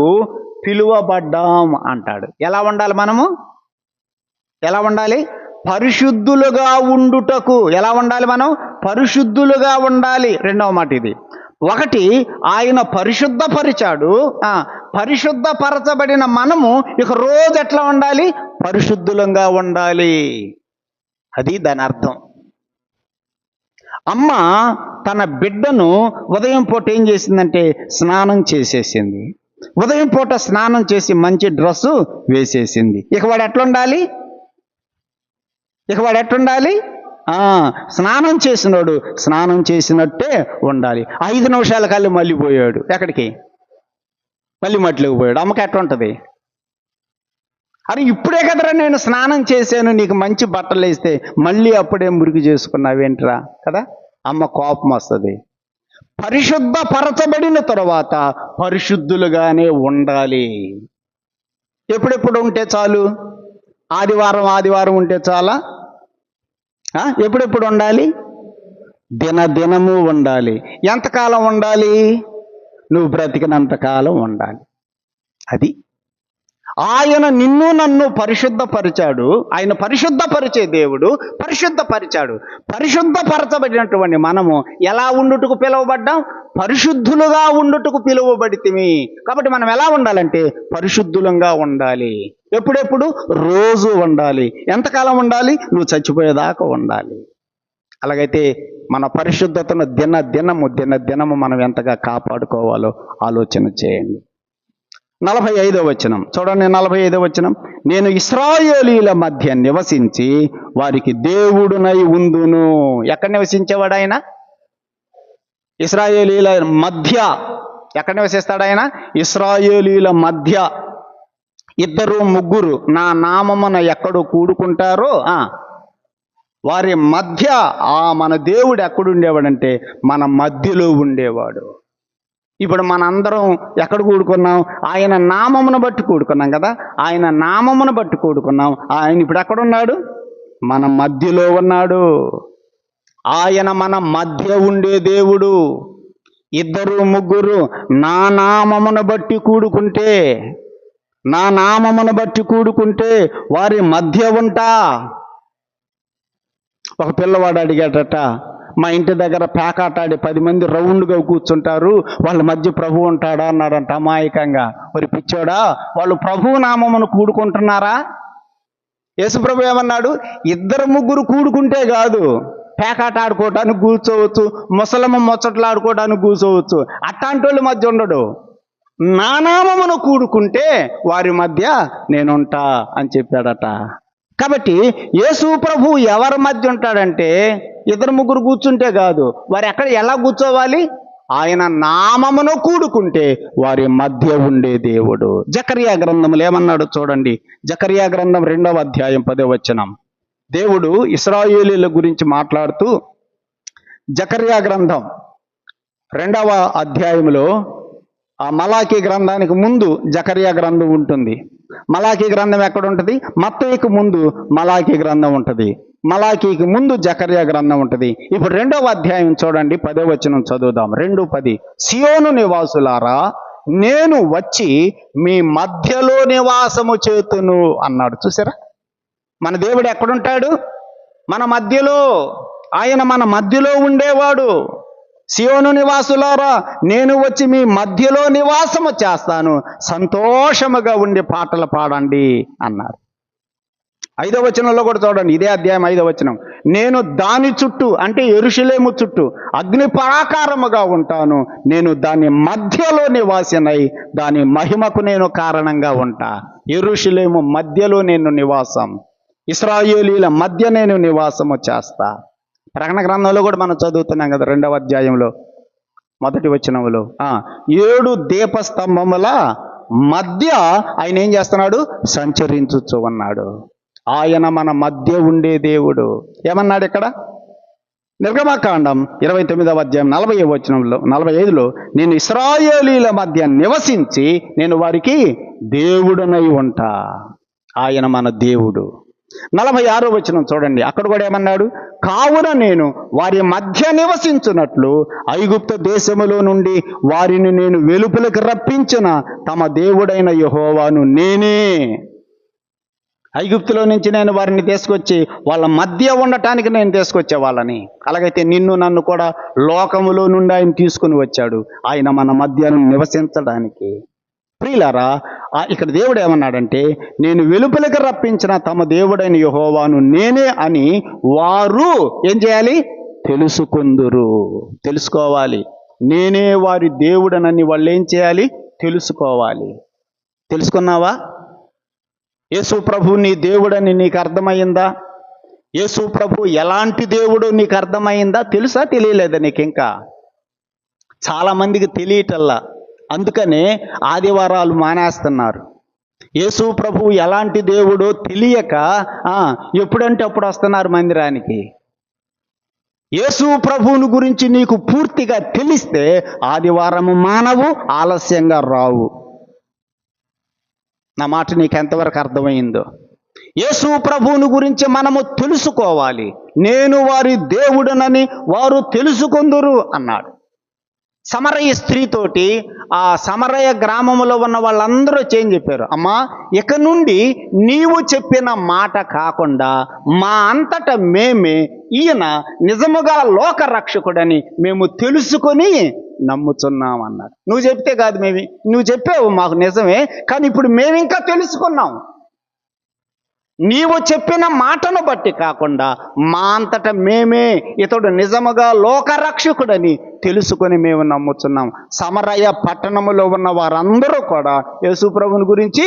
పిలువబడ్డాం అంటాడు. ఎలా ఉండాలి మనము? ఎలా ఉండాలి? పరిశుద్ధులుగా ఉండుటకు. ఎలా ఉండాలి మనం? పరిశుద్ధులుగా ఉండాలి. 2వ మాట ఇది. ఒకటి, ఆయన పరిశుద్ధపరిచాడు. పరిశుద్ధపరచబడిన మనము ఇక రోజు ఎట్లా ఉండాలి? పరిశుద్ధులంగా ఉండాలి. అది దాని అర్థం. అమ్మ తన బిడ్డను ఉదయం పూట ఏం చేసిందంటే స్నానం చేసేసింది. ఉదయం పూట స్నానం చేసి మంచి డ్రెస్సు వేసేసింది. ఇక వాడు ఎట్లుండాలి? స్నానం చేసినాడు స్నానం చేసినట్టే ఉండాలి. 5 నిమిషాల కల్లా మళ్ళీ పోయాడు. ఎక్కడికి? మళ్ళీ మట్టిలోకి పోయాడు. అమ్మకి ఎట్లా ఉంటుంది? అరే ఇప్పుడే కదరా నేను స్నానం చేశాను, నీకు మంచి బట్టలు వేస్తే మళ్ళీ అప్పుడే మురికి చేసుకున్నావేంట్రా కదా. అమ్మ కోపం వస్తుంది. పరిశుద్ధపరచబడిన తర్వాత పరిశుద్ధులుగానే ఉండాలి. ఎప్పుడెప్పుడు ఉంటే చాలు? ఆదివారం ఉంటే చాలా? ఎప్పుడెప్పుడు ఉండాలి? దినదినము ఉండాలి. ఎంతకాలం ఉండాలి? నువ్వు బ్రతికినంతకాలం ఉండాలి. అది ఆయన నిన్ను నన్ను పరిశుద్ధపరిచాడు. ఆయన పరిశుద్ధపరిచే దేవుడు. పరిశుద్ధపరిచాడు. పరిశుద్ధపరచబడినటువంటి మనము ఎలా ఉండుటకు పిలువబడ్డాం? పరిశుద్ధులుగా ఉండుటకు పిలువబడితిమి. కాబట్టి మనం ఎలా ఉండాలంటే పరిశుద్ధులంగా ఉండాలి. ఎప్పుడెప్పుడు? రోజు ఉండాలి. ఎంతకాలం ఉండాలి? నువ్వు చచ్చిపోయేదాకా ఉండాలి. అలాగైతే మన పరిశుద్ధతను దినదినము మనం ఎంతగా కాపాడుకోవాలో ఆలోచన చేయండి. 45వ వచనం చూడండి. 45వ వచనం, నేను ఇశ్రాయేలీయుల మధ్య నివసించి వారికి దేవుడునై ఉందును. ఎక్కడ నివసించేవాడు ఆయన? ఇశ్రాయేలీయుల మధ్య. ఎక్కడ నివసిస్తాడు ఆయన? ఇశ్రాయేలీయుల మధ్య. 2-3 నా నామమున ఎక్కడో కూడుకుంటారో వారి మధ్య మన దేవుడు ఎక్కడుండేవాడంటే మన మధ్యలో ఉండేవాడు. ఇప్పుడు మనందరం ఎక్కడ కూడుకున్నాం? ఆయన నామమును బట్టి కూడుకున్నాం కదా. ఆయన నామమును బట్టి కూడుకున్నాం. ఆయన ఇప్పుడు ఎక్కడున్నాడు? మన మధ్యలో ఉన్నాడు. ఆయన మన మధ్య ఉండే దేవుడు. 2-3 నా నామమును బట్టి కూడుకుంటే వారి మధ్య ఉంటా. ఒక పిల్లవాడు అడిగాడట, మా ఇంటి దగ్గర పేకాటాడి 10 మంది రౌండ్గా కూర్చుంటారు, వాళ్ళ మధ్య ప్రభు ఉంటాడా అన్నాడంట అమాయకంగా. మరి పిచ్చోడా, వాళ్ళు ప్రభు నామమును కూడుకుంటున్నారా? యేసుప్రభు ఏమన్నాడు? 2-3 కూడుకుంటే కాదు, పేకాట ఆడుకోవటానికి కూర్చోవచ్చు, ముసలమ్మ ముచ్చట్లు ఆడుకోవడానికి కూర్చోవచ్చు. అట్లాంటి వాళ్ళ మధ్య ఉండడు. నా నామమును కూడుకుంటే వారి మధ్య నేనుంటా అని చెప్పాడట. కాబట్టి యేసు ప్రభు ఎవరి మధ్య ఉంటాడంటే 2-3 కూర్చుంటే కాదు, వారు ఎలా కూర్చోవాలి? ఆయన నామమును కూడుకుంటే వారి మధ్య ఉండే దేవుడు. జకర్యా గ్రంథములు ఏమన్నాడు చూడండి. జకర్యా గ్రంథం 2వ అధ్యాయం 10వ వచనం. దేవుడు ఇశ్రాయేలీయుల గురించి మాట్లాడుతూ జకర్యా గ్రంథం 2వ అధ్యాయంలో, ఆ మలాకీ గ్రంథానికి ముందు జకర్యా గ్రంథం ఉంటుంది. మలాకీ గ్రంథం ఎక్కడ ఉంటుంది? మత్తయికి ముందు మలాకీ గ్రంథం ఉంటుంది, మలాకీకి ముందు జకర్యా గ్రంథం ఉంటుంది. ఇప్పుడు 2వ అధ్యాయం చూడండి, 10వ వచనం చదువుదాం. 2:10. సియోను నివాసులారా, నేను వచ్చి మీ మధ్యలో నివాసము చేతును అన్నాడు. చూసారా, మన దేవుడు ఎక్కడుంటాడు? మన మధ్యలో. ఆయన మన మధ్యలో ఉండేవాడు. సియోను నివాసులారా, నేను వచ్చి మీ మధ్యలో నివాసము చేస్తాను, సంతోషముగా ఉండి పాటలు పాడండి అన్నారు. 5వ వచనంలో కూడా చూడండి, ఇదే అధ్యాయం 5వ వచనం. నేను దాని చుట్టూ, అంటే యెరూషలేము చుట్టూ అగ్ని ప్రాకారముగా ఉంటాను, నేను దాని మధ్యలో నివాసినై దాని మహిమకు నేను కారణంగా ఉంటా. యెరూషలేము మధ్యలో నేను నివాసం, ఇశ్రాయేలీల మధ్య నేను నివాసము చేస్తా. ప్రకటన గ్రంథంలో కూడా మనం చదువుతున్నాం కదా, 2వ అధ్యాయంలో 1వ వచనంలో 7 దీపస్తంభముల మధ్య ఆయన ఏం చేస్తున్నాడు? సంచరించుచు ఉన్నాడు. ఆయన మన మధ్య ఉండే దేవుడు. ఏమన్నాడు ఇక్కడ? నిర్గమకాండం 29వ అధ్యాయం 40వ వచనంలో 45లో, నేను ఇశ్రాయేలీల మధ్య నివసించి నేను వారికి దేవుడనై ఉంటా. ఆయన మన దేవుడు. 46వ వచనం చూడండి, అక్కడ కూడా ఏమన్నాడు? కావున నేను వారి మధ్య నివసించున్నట్లు ఐగుప్తు దేశములో నుండి వారిని నేను వెలుపలికి రప్పించిన తమ దేవుడైన యెహోవాను నేనే. ఐగుప్తులో నుంచి నేను వారిని తీసుకొచ్చి వాళ్ళ మధ్య ఉండటానికి నేను తీసుకొచ్చే వాళ్ళని. అలాగైతే నిన్ను నన్ను కూడా లోకములో నుండి ఆయన తీసుకుని వచ్చాడు, ఆయన మన మధ్యను నివసించడానికి. ప్రియులారా, ఇక్కడ దేవుడు ఏమన్నాడంటే, నేను వెలుపలికి రప్పించిన తమ దేవుడైన యెహోవాను నేనే అని వారు ఏం చేయాలి? తెలుసుకుందురు. తెలుసుకోవాలి. నేనే వారి దేవుడనని వాళ్ళు ఏం చేయాలి? తెలుసుకోవాలి. తెలుసుకున్నావా? యేసు ప్రభు నీ దేవుడని నీకు అర్థమైందా? యేసు ప్రభు ఎలాంటి దేవుడో నీకు అర్థమైందా? తెలుసా, తెలియలేదా నీకు? ఇంకా చాలామందికి తెలియటల్లా, అందుకనే ఆదివారాలు మానేస్తున్నారు. యేసు ప్రభు ఎలాంటి దేవుడో తెలియక ఎప్పుడంటే అప్పుడు వస్తున్నారు మందిరానికి. యేసు ప్రభువుని గురించి నీకు పూర్తిగా తెలిస్తే ఆదివారము మానవు, ఆలస్యంగా రావు. నా మాట నీకు ఎంతవరకు అర్థమైందో? యేసు ప్రభువుని గురించి మనము తెలుసుకోవాలి. నేను వారి దేవుడనని వారు తెలుసుకుందురు అన్నాడు. సమరయ స్త్రీతోటి ఆ సమరయ గ్రామంలో ఉన్న వాళ్ళందరూ చేంజ్ చెప్పారు, అమ్మా ఇక నుండి నీవు చెప్పిన మాట కాకుండా మా అంతట మేమే ఈయన నిజముగా లోక రక్షకుడని మేము తెలుసుకొని నమ్ముచున్నాం అన్నారు. నువ్వు చెప్తే కాదు, నువ్వు చెప్పావు మాకు నిజమే, కానీ ఇప్పుడు మేమింకా తెలుసుకున్నాం. నీవు చెప్పిన మాటను బట్టి కాకుండా మా అంతట మేమే ఇతడు నిజముగా లోకరక్షకుడని తెలుసుకొని మేము నమ్ముతున్నాం. సమరయ పట్టణములో ఉన్న వారందరూ కూడా యేసు ప్రభువుని గురించి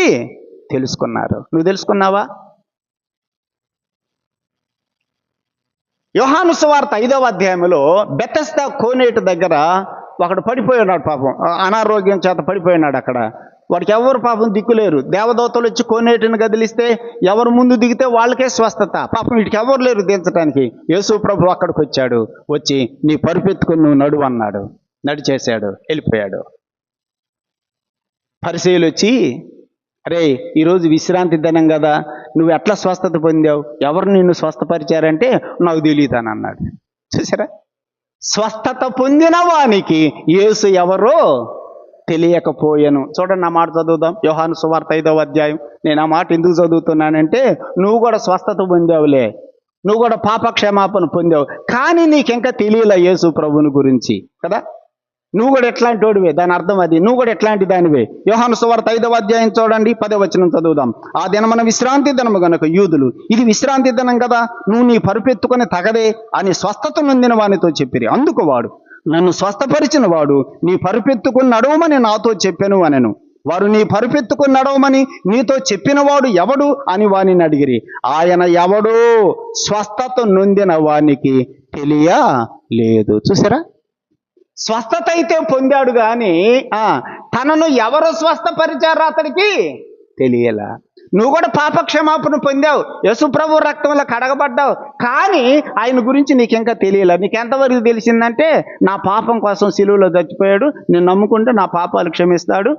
తెలుసుకున్నారు. నువ్వు తెలుసుకున్నావా? యోహాను సువార్త 5వ అధ్యాయంలో బెతెస్దా కోనేటి దగ్గర ఒకడు పడిపోయినాడు. పాపం అనారోగ్యం చేత పడిపోయినాడు. అక్కడ వాడికి ఎవరు పాపం దిక్కులేరు. దేవదూతలు వచ్చి కోనేటిని కదిలిస్తే ఎవరు ముందు దిగితే వాళ్ళకే స్వస్థత. పాపం వీటికి ఎవరు లేరు దించడానికి. యేసు ప్రభు అక్కడికి వచ్చాడు. వచ్చి నీ పరుపెత్తుకుని నువ్వు నడువు అన్నాడు. నడిచేశాడు, వెళ్ళిపోయాడు. పరిసయ్యులు వచ్చి, అరే ఈరోజు విశ్రాంతి దినం కదా, నువ్వు ఎట్లా స్వస్థత పొందావు, ఎవరు నిన్ను స్వస్థపరిచారంటే నాకు తెలియదు అని అన్నాడు. చూసారా, స్వస్థత పొందిన వానికి యేసు ఎవరో తెలియకపోయాను. చూడండి, నా మాట చదువుదాం. యోహాను సువార్త 5వ అధ్యాయం. నేను ఆ మాట ఎందుకు చదువుతున్నానంటే, నువ్వు కూడా స్వస్థత పొందావులే, నువ్వు కూడా పాపక్షమాపణ పొందావు, కానీ నీకింకా తెలియలే యేసు ప్రభుని గురించి కదా. నువ్వు కూడా ఎట్లాంటి వాడివే, దాని అర్థం అది. నువ్వు కూడా ఎట్లాంటి దానివే. యోహాను సువార్త 5వ అధ్యాయం చూడండి, 10వ వచనం చదువుదాం. ఆ దినమున విశ్రాంతి దినము గనుక యూదులు, ఇది విశ్రాంతి దినం కదా, నువ్వు నీ పరుపెత్తుకొని తగదే అని స్వస్థత నొందిన వానితో చెప్పిరి. అందుకు వాడు, నన్ను స్వస్థపరిచిన వాడు నీ పరుపెత్తుకుని నడవమని నాతో చెప్పెను అనెను. వారు నీ పరుపెత్తుకుని నడవమని నీతో చెప్పినవాడు ఎవడు అని వానిని అడిగిరి. ఆయన ఎవడో స్వస్థత నొందిన వానికి తెలియలేదు. చూసారా, స్వస్థత అయితే పొందాడు కానీ తనను ఎవరు స్వస్థపరిచారో అతడికి తెలియలా. నువ్వు కూడా పాపక్షమాపణ పొందావు, యేసు ప్రభు రక్తంలో కడగబడ్డావు, కానీ ఆయన గురించి నీకింకా తెలియలే. నీకు ఎంతవరకు తెలిసిందంటే, నా పాపం కోసం సిలువలో చచ్చిపోయాడు, నేను నమ్ముకుంటే నా పాపాలు క్షమిస్తాడు,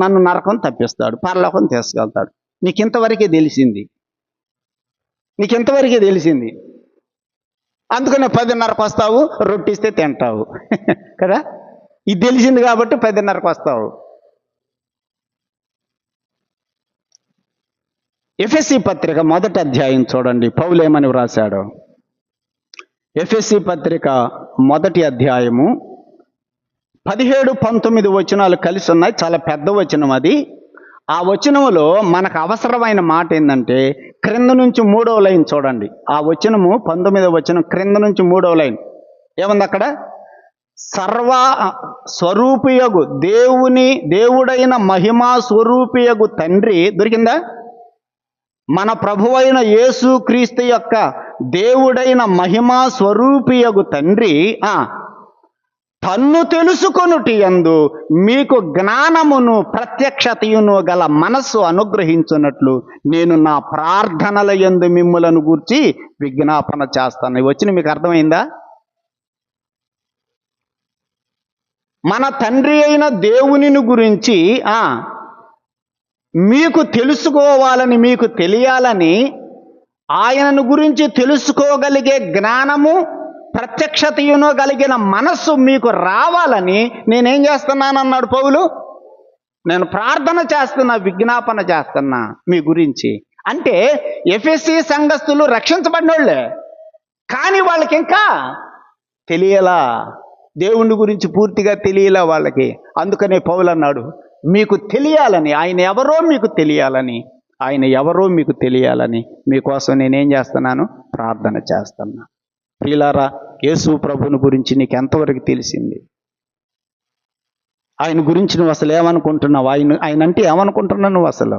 నన్ను నరకం తప్పిస్తాడు, పరలోకం తీసుకెళ్తాడు. నీకింతవరకే తెలిసింది. అందుకనే 10:30కు వస్తావు, రొట్టిస్తే తింటావు కదా. ఇది తెలిసింది కాబట్టి 10:30కు వస్తావు. ఎఫెసీ పత్రిక 1వ అధ్యాయం చూడండి, పౌలు ఏమని వ్రాశాడు. ఎఫెసీ పత్రిక 1వ అధ్యాయము 17-19 వచనాలు కలిసి ఉన్నాయి. చాలా పెద్ద వచనం అది. ఆ వచనములో మనకు అవసరమైన మాట ఏంటంటే క్రింద నుంచి 3వ లైన్ చూడండి. ఆ వచనము 19వ వచనం క్రింద నుంచి 3వ లైన్ ఏముంది అక్కడ? సర్వ స్వరూపియగు దేవుడైన మహిమా స్వరూపియగు తండ్రి దొరికిందా? మన ప్రభువైన యేసు క్రీస్తు యొక్క దేవుడైన మహిమా స్వరూపియగు తండ్రి తన్ను తెలుసుకొనుటి యందు మీకు జ్ఞానమును ప్రత్యక్షతయును గల మనస్సు అనుగ్రహించున్నట్లు నేను నా ప్రార్థనల యందు మిమ్ములను గూర్చి విజ్ఞాపన చేస్తాను. వచ్చిన మీకు అర్థమైందా? మన తండ్రి అయిన దేవునిని గురించి మీకు తెలుసుకోవాలని, మీకు తెలియాలని, ఆయనను గురించి తెలుసుకోగలిగే జ్ఞానము ప్రత్యక్షతయును కలిగిన మనస్సు మీకు రావాలని నేనేం చేస్తున్నానన్నాడు పౌలు. నేను ప్రార్థన చేస్తున్నా, విజ్ఞాపన చేస్తున్నా మీ గురించి. అంటే ఎఫెసీ సంఘస్థులు రక్షించబడినోళ్లే, కానీ వాళ్ళకి ఇంకా తెలియలా, దేవుని గురించి పూర్తిగా తెలియలా వాళ్ళకి. అందుకనే పౌలు అన్నాడు, మీకు తెలియాలని, ఆయన ఎవరో మీకు తెలియాలని మీకోసం నేనేం చేస్తున్నాను? ప్రార్థన చేస్తున్నా. ప్రియులారా, యేసు ప్రభుని గురించి నీకు ఎంతవరకు తెలిసింది? ఆయన గురించి నువ్వు అసలు ఏమనుకుంటున్నావు? ఆయన అంటే ఏమనుకుంటున్నావు నువ్వు? అసలు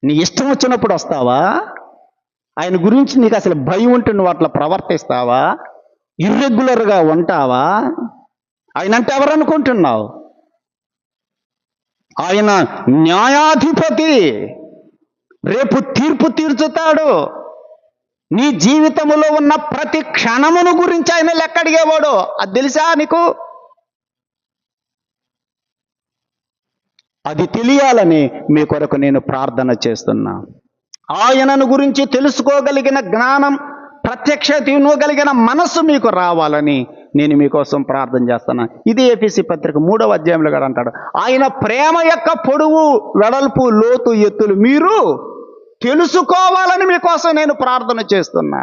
నీ ఇష్టం వచ్చినప్పుడు వస్తావా? ఆయన గురించి నీకు అసలు భయం ఉంటే నువ్వు అట్లా ప్రవర్తిస్తావా? ఇర్రెగ్యులర్గా ఉంటావా? ఆయన అంటే ఎవరు అనుకుంటున్నావు? ఆయన న్యాయాధిపతి, రేపు తీర్పు తీర్చుతాడు. నీ జీవితంలో ఉన్న ప్రతి క్షణమును గురించి ఆయన లెక్క అడిగేవాడు. అది తెలుసా నీకు? అది తెలియాలని మీ కొరకు నేను ప్రార్థన చేస్తున్నా. ఆయనను గురించి తెలుసుకోగలిగిన జ్ఞానం, ప్రత్యక్షత ఇవ్వగలిగిన మనస్సు మీకు రావాలని నేను మీకోసం ప్రార్థన చేస్తున్నా. ఇది ఎఫెసీ పత్రిక 3వ అధ్యాయంలో కూడా అంటాడు, ఆయన ప్రేమ యొక్క పొడవు, వెడల్పు, లోతు, ఎత్తులు మీరు తెలుసుకోవాలని మీకోసం నేను ప్రార్థన చేస్తున్నా.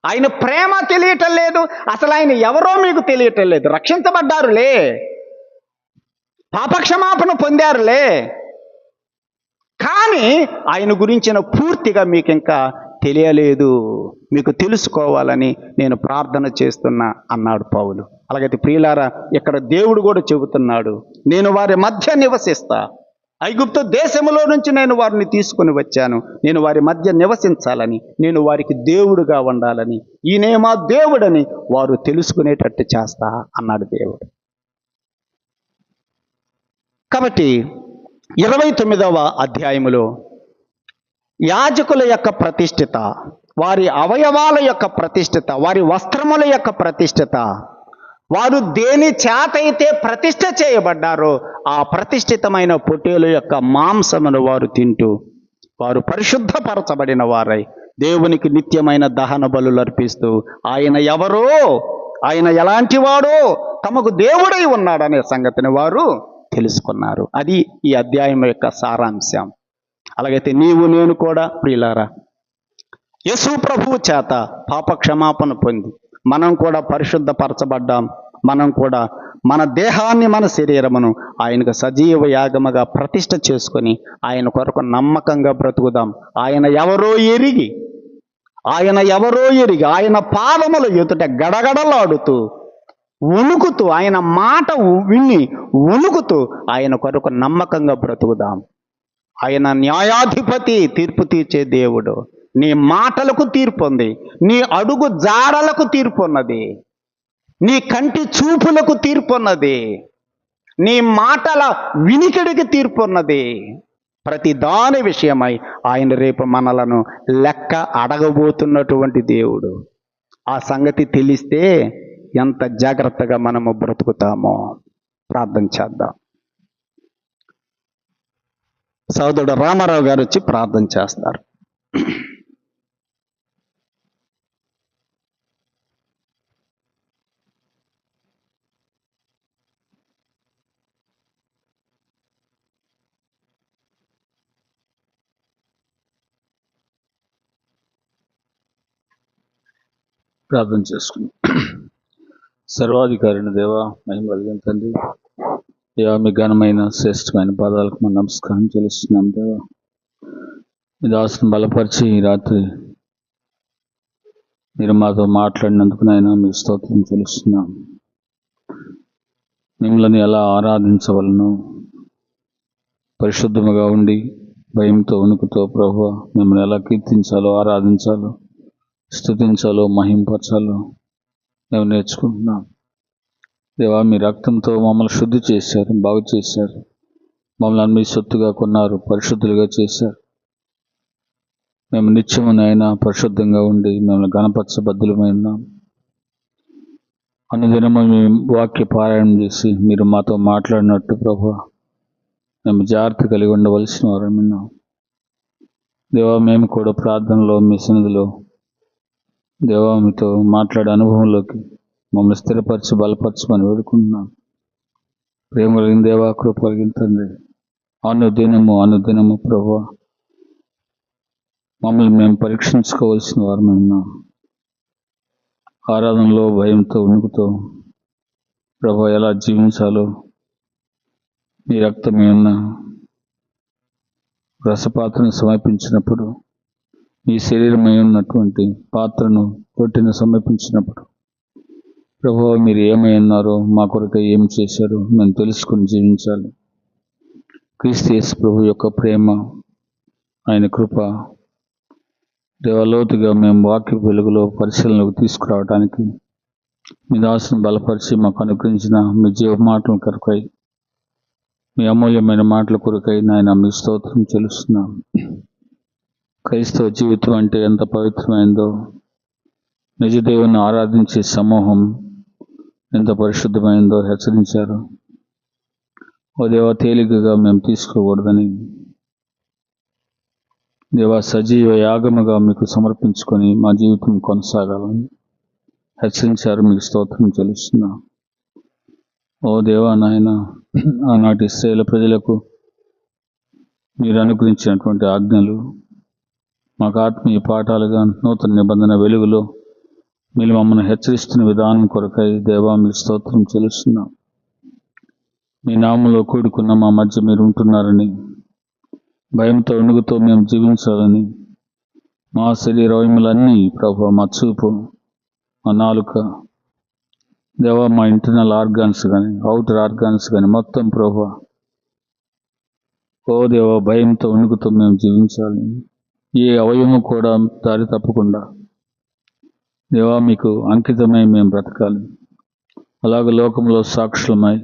ఆయన ప్రేమ తెలియటం లేదు, అసలు ఆయన ఎవరో మీకు తెలియటం లేదు. రక్షించబడ్డారులే, పాపక్షమాపణ పొందారులే, కానీ ఆయన గురించిన పూర్తిగా మీకు ఇంకా తెలియలేదు. మీకు తెలుసుకోవాలని నేను ప్రార్థన చేస్తున్నా అన్నాడు పౌలు. అలాగైతే ప్రియులారా, ఇక్కడ దేవుడు కూడా చెబుతున్నాడు, నేను వారి మధ్య నివసిస్తా. ఐగుప్తు దేశములో నుంచి నేను వారిని తీసుకుని వచ్చాను. నేను వారి మధ్య నివసించాలని, నేను వారికి దేవుడుగా ఉండాలని, ఈయనే మా దేవుడని వారు తెలుసుకునేటట్టు చేస్తా అన్నాడు దేవుడు. కాబట్టి 29వ అధ్యాయములో యాజకుల యొక్క ప్రతిష్ఠిత, వారి అవయవాల యొక్క ప్రతిష్ఠిత, వారి వస్త్రముల యొక్క ప్రతిష్ఠిత, వారు దేని చేత అయితే ప్రతిష్ఠ చేయబడ్డారో ఆ ప్రతిష్ఠితమైన పొట్టేలు యొక్క మాంసమును వారు తింటూ వారు పరిశుద్ధపరచబడిన వారై దేవునికి నిత్యమైన దహన బలులు అర్పిస్తూ ఆయన ఎవరో, ఆయన ఎలాంటి వాడో, తమకు దేవుడై ఉన్నాడనే సంగతిని వారు తెలుసుకున్నారు. అది ఈ అధ్యాయం యొక్క సారాంశం. అలాగైతే నీవు నేను కూడా ప్రియులారా, యేసు ప్రభువు చేత పాప క్షమాపణ పొంది మనం కూడా పరిశుద్ధపరచబడ్డాం. మనం కూడా మన దేహాన్ని, మన శరీరమును ఆయనకు సజీవ యాగముగా ప్రతిష్ఠ చేసుకొని ఆయన కొరకు నమ్మకంగా బ్రతుకుదాం. ఆయన ఎవరో ఎరిగి ఆయన పాదముల ఎదుట గడగడలాడుతూ వణుకుతూ, ఆయన మాట విని వణుకుతూ ఆయన కొరకు నమ్మకంగా బ్రతుకుదాం. ఆయన న్యాయాధిపతి, తీర్పు తీర్చే దేవుడు. నీ మాటలకు తీర్పు ఉంది, నీ అడుగు జాడలకు తీర్పు ఉన్నది, నీ కంటి చూపులకు తీర్పు ఉన్నది, నీ మాటల వినికిడికి తీర్పు ఉన్నది. ప్రతి దాని విషయమై ఆయన రేపు మనలను లెక్క అడగబోతున్నటువంటి దేవుడు. ఆ సంగతి తెలిస్తే ఎంత జాగ్రత్తగా మనము బ్రతుకుతామో. ప్రార్థన చేద్దాం. సోదరుడు రామారావు గారు వచ్చి ప్రార్థన చేస్తారు. ప్రార్థన చేసుకుని సర్వాధికారిని దేవా, మహిమ కలిగిన తండ్రి, దేవా మీ ఘనమైన శ్రేష్టమైన పాదాలకు మనం నమస్కారం చెల్లిస్తున్నాం. దేవా మీ దాసుని బలపరిచి ఈ రాత్రి మీరు మాతో మాట్లాడినందుకు నాయన మీ స్తోత్రం చెల్లిస్తున్నాం. మిమ్మల్ని ఎలా ఆరాధించవలను, పరిశుద్ధముగా ఉండి భయంతో వణుకుతో ప్రభువా మిమ్మల్ని ఎలా కీర్తించాలో, ఆరాధించాలో, స్తుతించాలో, మహింపరచాలో మేము నేర్చుకుంటున్నాం. దేవా మీ రక్తంతో మమ్మల్ని శుద్ధి చేశారు, బాగు చేశారు, మమ్మల్ని మీ సొత్తుగా కొన్నారు, పరిశుద్ధులుగా చేశారు. మేము నిత్యమునైనా పరిశుద్ధంగా ఉండి మిమ్మల్ని గణపరచబద్ధులమై ఉన్నాం. అనుదినము మేము వాక్య పారాయణం చేసి మీరు మాతో మాట్లాడినట్టు ప్రభువా మేము జాగ్రత్త కలిగి ఉండవలసిన వారు విన్నాం. దేవా మేము కూడా ప్రార్థనలో మీ సన్నిధిలో దేవా మీతో మాట్లాడే అనుభవంలోకి మమ్మల్ని స్థిరపరిచి బలపరచమని వేడుకుంటున్నాం. ప్రేమ కలిగిన దేవా, కృప కలిగిన తండ్రి, అనుదినము ప్రభువా మమ్మల్ని మేము పరీక్షించుకోవాల్సిన వారు ఉన్నాం. ఆరాధనలో భయంతో వణుకుతో ప్రభువా ఎలా జీవించాలో, మీ రక్తమే ఉన్న రసపాత్రను సమర్పించినప్పుడు, మీ శరీరమై ఉన్నటువంటి పాత్రను రొట్టెను సమర్పించినప్పుడు ప్రభువా మీరు ఏమై ఉన్నారో, మా కొరకు ఏం చేశారో మేము తెలుసుకుని జీవించాలి. క్రీస్తు యేసు ప్రభు యొక్క ప్రేమ, ఆయన కృప దేవలోతుగా మేము వాక్య వెలుగులో పరిశీలనకు తీసుకురావడానికి మీ దాసును బలపరిచి మాకు అనుగ్రహించిన మీ జీవ మాటల కొరకై, మీ అమూల్యమైన మాటల కొరకై నాయన మీ స్తోత్రం చెల్లిస్తున్నాం. క్రైస్తవ జీవితం అంటే ఎంత పవిత్రమైందో, నిజదేవుని ఆరాధించే సమూహం ఎంత పరిశుద్ధమైందో హెచ్చరించారు. ఓ దేవా తేలికగా మేము తీసుకోకూడదని, దేవా సజీవ యాగముగా మీకు సమర్పించుకొని మా జీవితం కొనసాగాలని హెచ్చరించారు. మీకు స్తోత్రం చెల్లిస్తున్నాం. ఓ దేవా నాయన, ఆనాటి ఇశ్రాయేలు ప్రజలకు మీరు అనుగ్రహించినటువంటి ఆజ్ఞలు మాకు ఆత్మీయ పాఠాలుగా నూతన నిబంధన వెలుగులో మీరు మమ్మల్ని హెచ్చరిస్తున్న విధానం కొరకై దేవా మీకు స్తోత్రం చెల్లిస్తున్నాం. మీ నామంలో కూడుకున్న మా మధ్య మీరు ఉంటున్నారని, భయంతో వణుకుతో మేము జీవించాలని, మా శరీర అవయములన్నీ ప్రభువా, మా చూపు, మా నాలుక దేవా, మా ఇంటర్నల్ ఆర్గాన్స్ కానీ అవుటర్ ఆర్గాన్స్ కానీ మొత్తం ప్రభువా ఓ దేవా భయంతో వణుకుతో మేము జీవించాలి. ఏ అవయవము కూడా దారి తప్పకుండా దేవా మీకు అంకితమై మేము బ్రతకాలి. అలాగే లోకంలో సాక్షులమై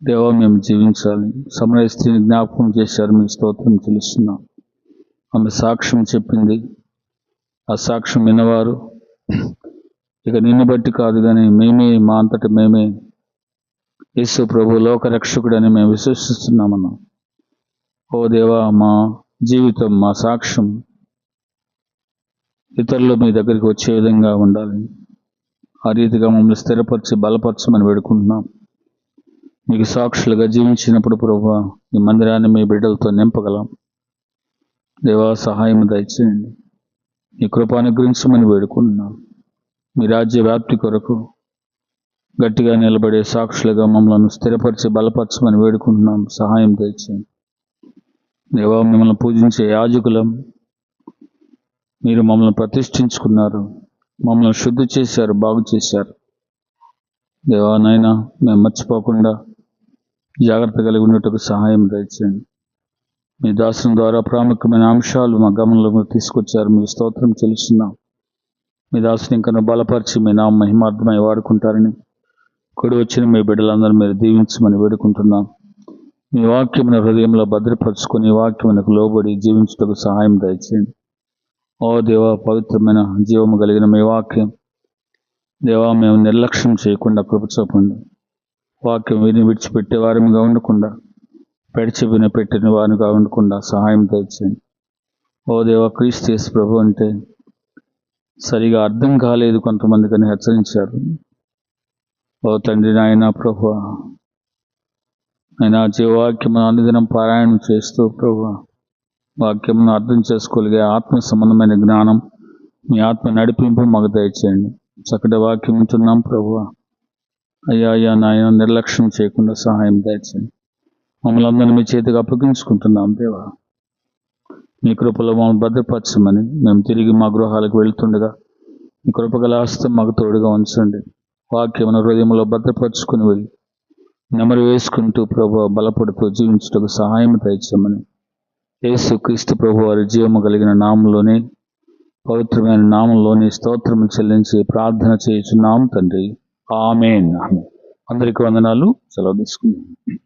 దేవా మేము జీవించాలి. సమరయ స్త్రీని జ్ఞాపకం చేశారు, మీకు స్తోత్రం చెల్లిస్తున్నాం. ఆమె సాక్ష్యం చెప్పింది, ఆ సాక్ష్యం విన్నవారు ఇక నిన్ను బట్టి కాదు కానీ మేమే, మా అంతట మేమే యేసు ప్రభు లోకరక్షకుడని మేము విశ్వసిస్తున్నామన్నా. ఓ దేవా మా జీవితం, మా సాక్ష్యం ఇతరులు మీ దగ్గరికి వచ్చే విధంగా ఉండాలి. ఆ రీతిగా మమ్మల్ని స్థిరపరిచి బలపరచమని వేడుకుంటున్నాం. మీకు సాక్షులుగా జీవించినప్పుడు ప్రభువా ఈ మందిరాన్ని మీ బిడ్డలతో నింపగలం. దేవా సహాయం దయచేయండి. మీ కృపానుగ్రహించమని వేడుకుంటున్నాం. మీ రాజ్య వ్యాప్తి కొరకు గట్టిగా నిలబడే సాక్షులుగా మమ్మల్ని స్థిరపరిచి బలపరచమని వేడుకుంటున్నాం. సహాయం దయచేయండి. దేవా మిమ్మల్ని పూజించే యాజకులం, మీరు మమ్మల్ని ప్రతిష్ఠించుకున్నారు, మమ్మల్ని శుద్ధి చేశారు, బాగు చేశారు. దేవా నాయనా మేము మర్చిపోకుండా జాగ్రత్త కలిగి ఉండేటకు సహాయం దయచేయండి. మీ దాసుని ద్వారా ప్రాముఖ్యమైన అంశాలు మా గమనంలో తీసుకొచ్చారు. మీ స్తోత్రం చెల్లిస్తున్నాం. మీ దాసుని ఇంకా బలపరిచి మీ నామ మహిమార్థమై వాడుకుంటారని, కూడి వచ్చిన మీ బిడ్డలందరూ మీరు దీవించమని వేడుకుంటున్నాం. మీ వాక్యమున హృదయంలో భద్రపరుచుకొని వాక్యమునకు లోబడి జీవించుటకు సహాయం దయచేయండి. ఓ దేవా పవిత్రమైన జీవము కలిగిన మీ వాక్యం దేవా మేము నిర్లక్ష్యం చేయకుండా కృప చూపండి. వాక్యం విని విడిచిపెట్టే వారముగా ఉండకుండా పెడిచెవిన పెట్టిన వారిగా ఉండకుండా సహాయం తెచ్చండి. ఓ దేవా, క్రీస్తు యేసు ప్రభు అంటే సరిగా అర్థం కాలేదు కొంతమంది కానీ హెచ్చరించారు. ఓ తండ్రి నాయన ప్రభు, ఆయన జీవవాక్యమును అనుదినం పారాయణం చేస్తూ ప్రభు వాక్యమును అర్థం చేసుకోగలిగే ఆత్మ సంబంధమైన జ్ఞానం, మీ ఆత్మ నడిపింపు మాకు దయచేయండి. చక్కటి వాక్యం ఉంటున్నాం ప్రభు. అయ్యా నాయన నిర్లక్ష్యం చేయకుండా సహాయం దయచేయండి. మమ్మల్ని అందరినీ మీ చేతికి అప్పగించుకుంటున్నాం దేవా. మీ కృపలో మమ్మల్ని భద్రపరచమని మేము తిరిగి మా గృహాలకు వెళ్తుండగా మీ కృపగల హస్తం మాకు తోడుగా ఉంచండి. వాక్యమును హృదయంలో భద్రపరుచుకుని వెళ్ళి నెమరు వేసుకుంటూ ప్రభు బలపడుతూ జీవించుటకు సహాయం దయచేయమని యేసు క్రీస్తు ప్రభు వారి జీవము కలిగిన నామంలోనే, పవిత్రమైన నామంలోనే స్తోత్రము చెల్లించి ప్రార్థన చేయుచున్నాం తండ్రి. ఆమేన్. అందరికీ వందనాలు. సెలవు తీసుకుందాం.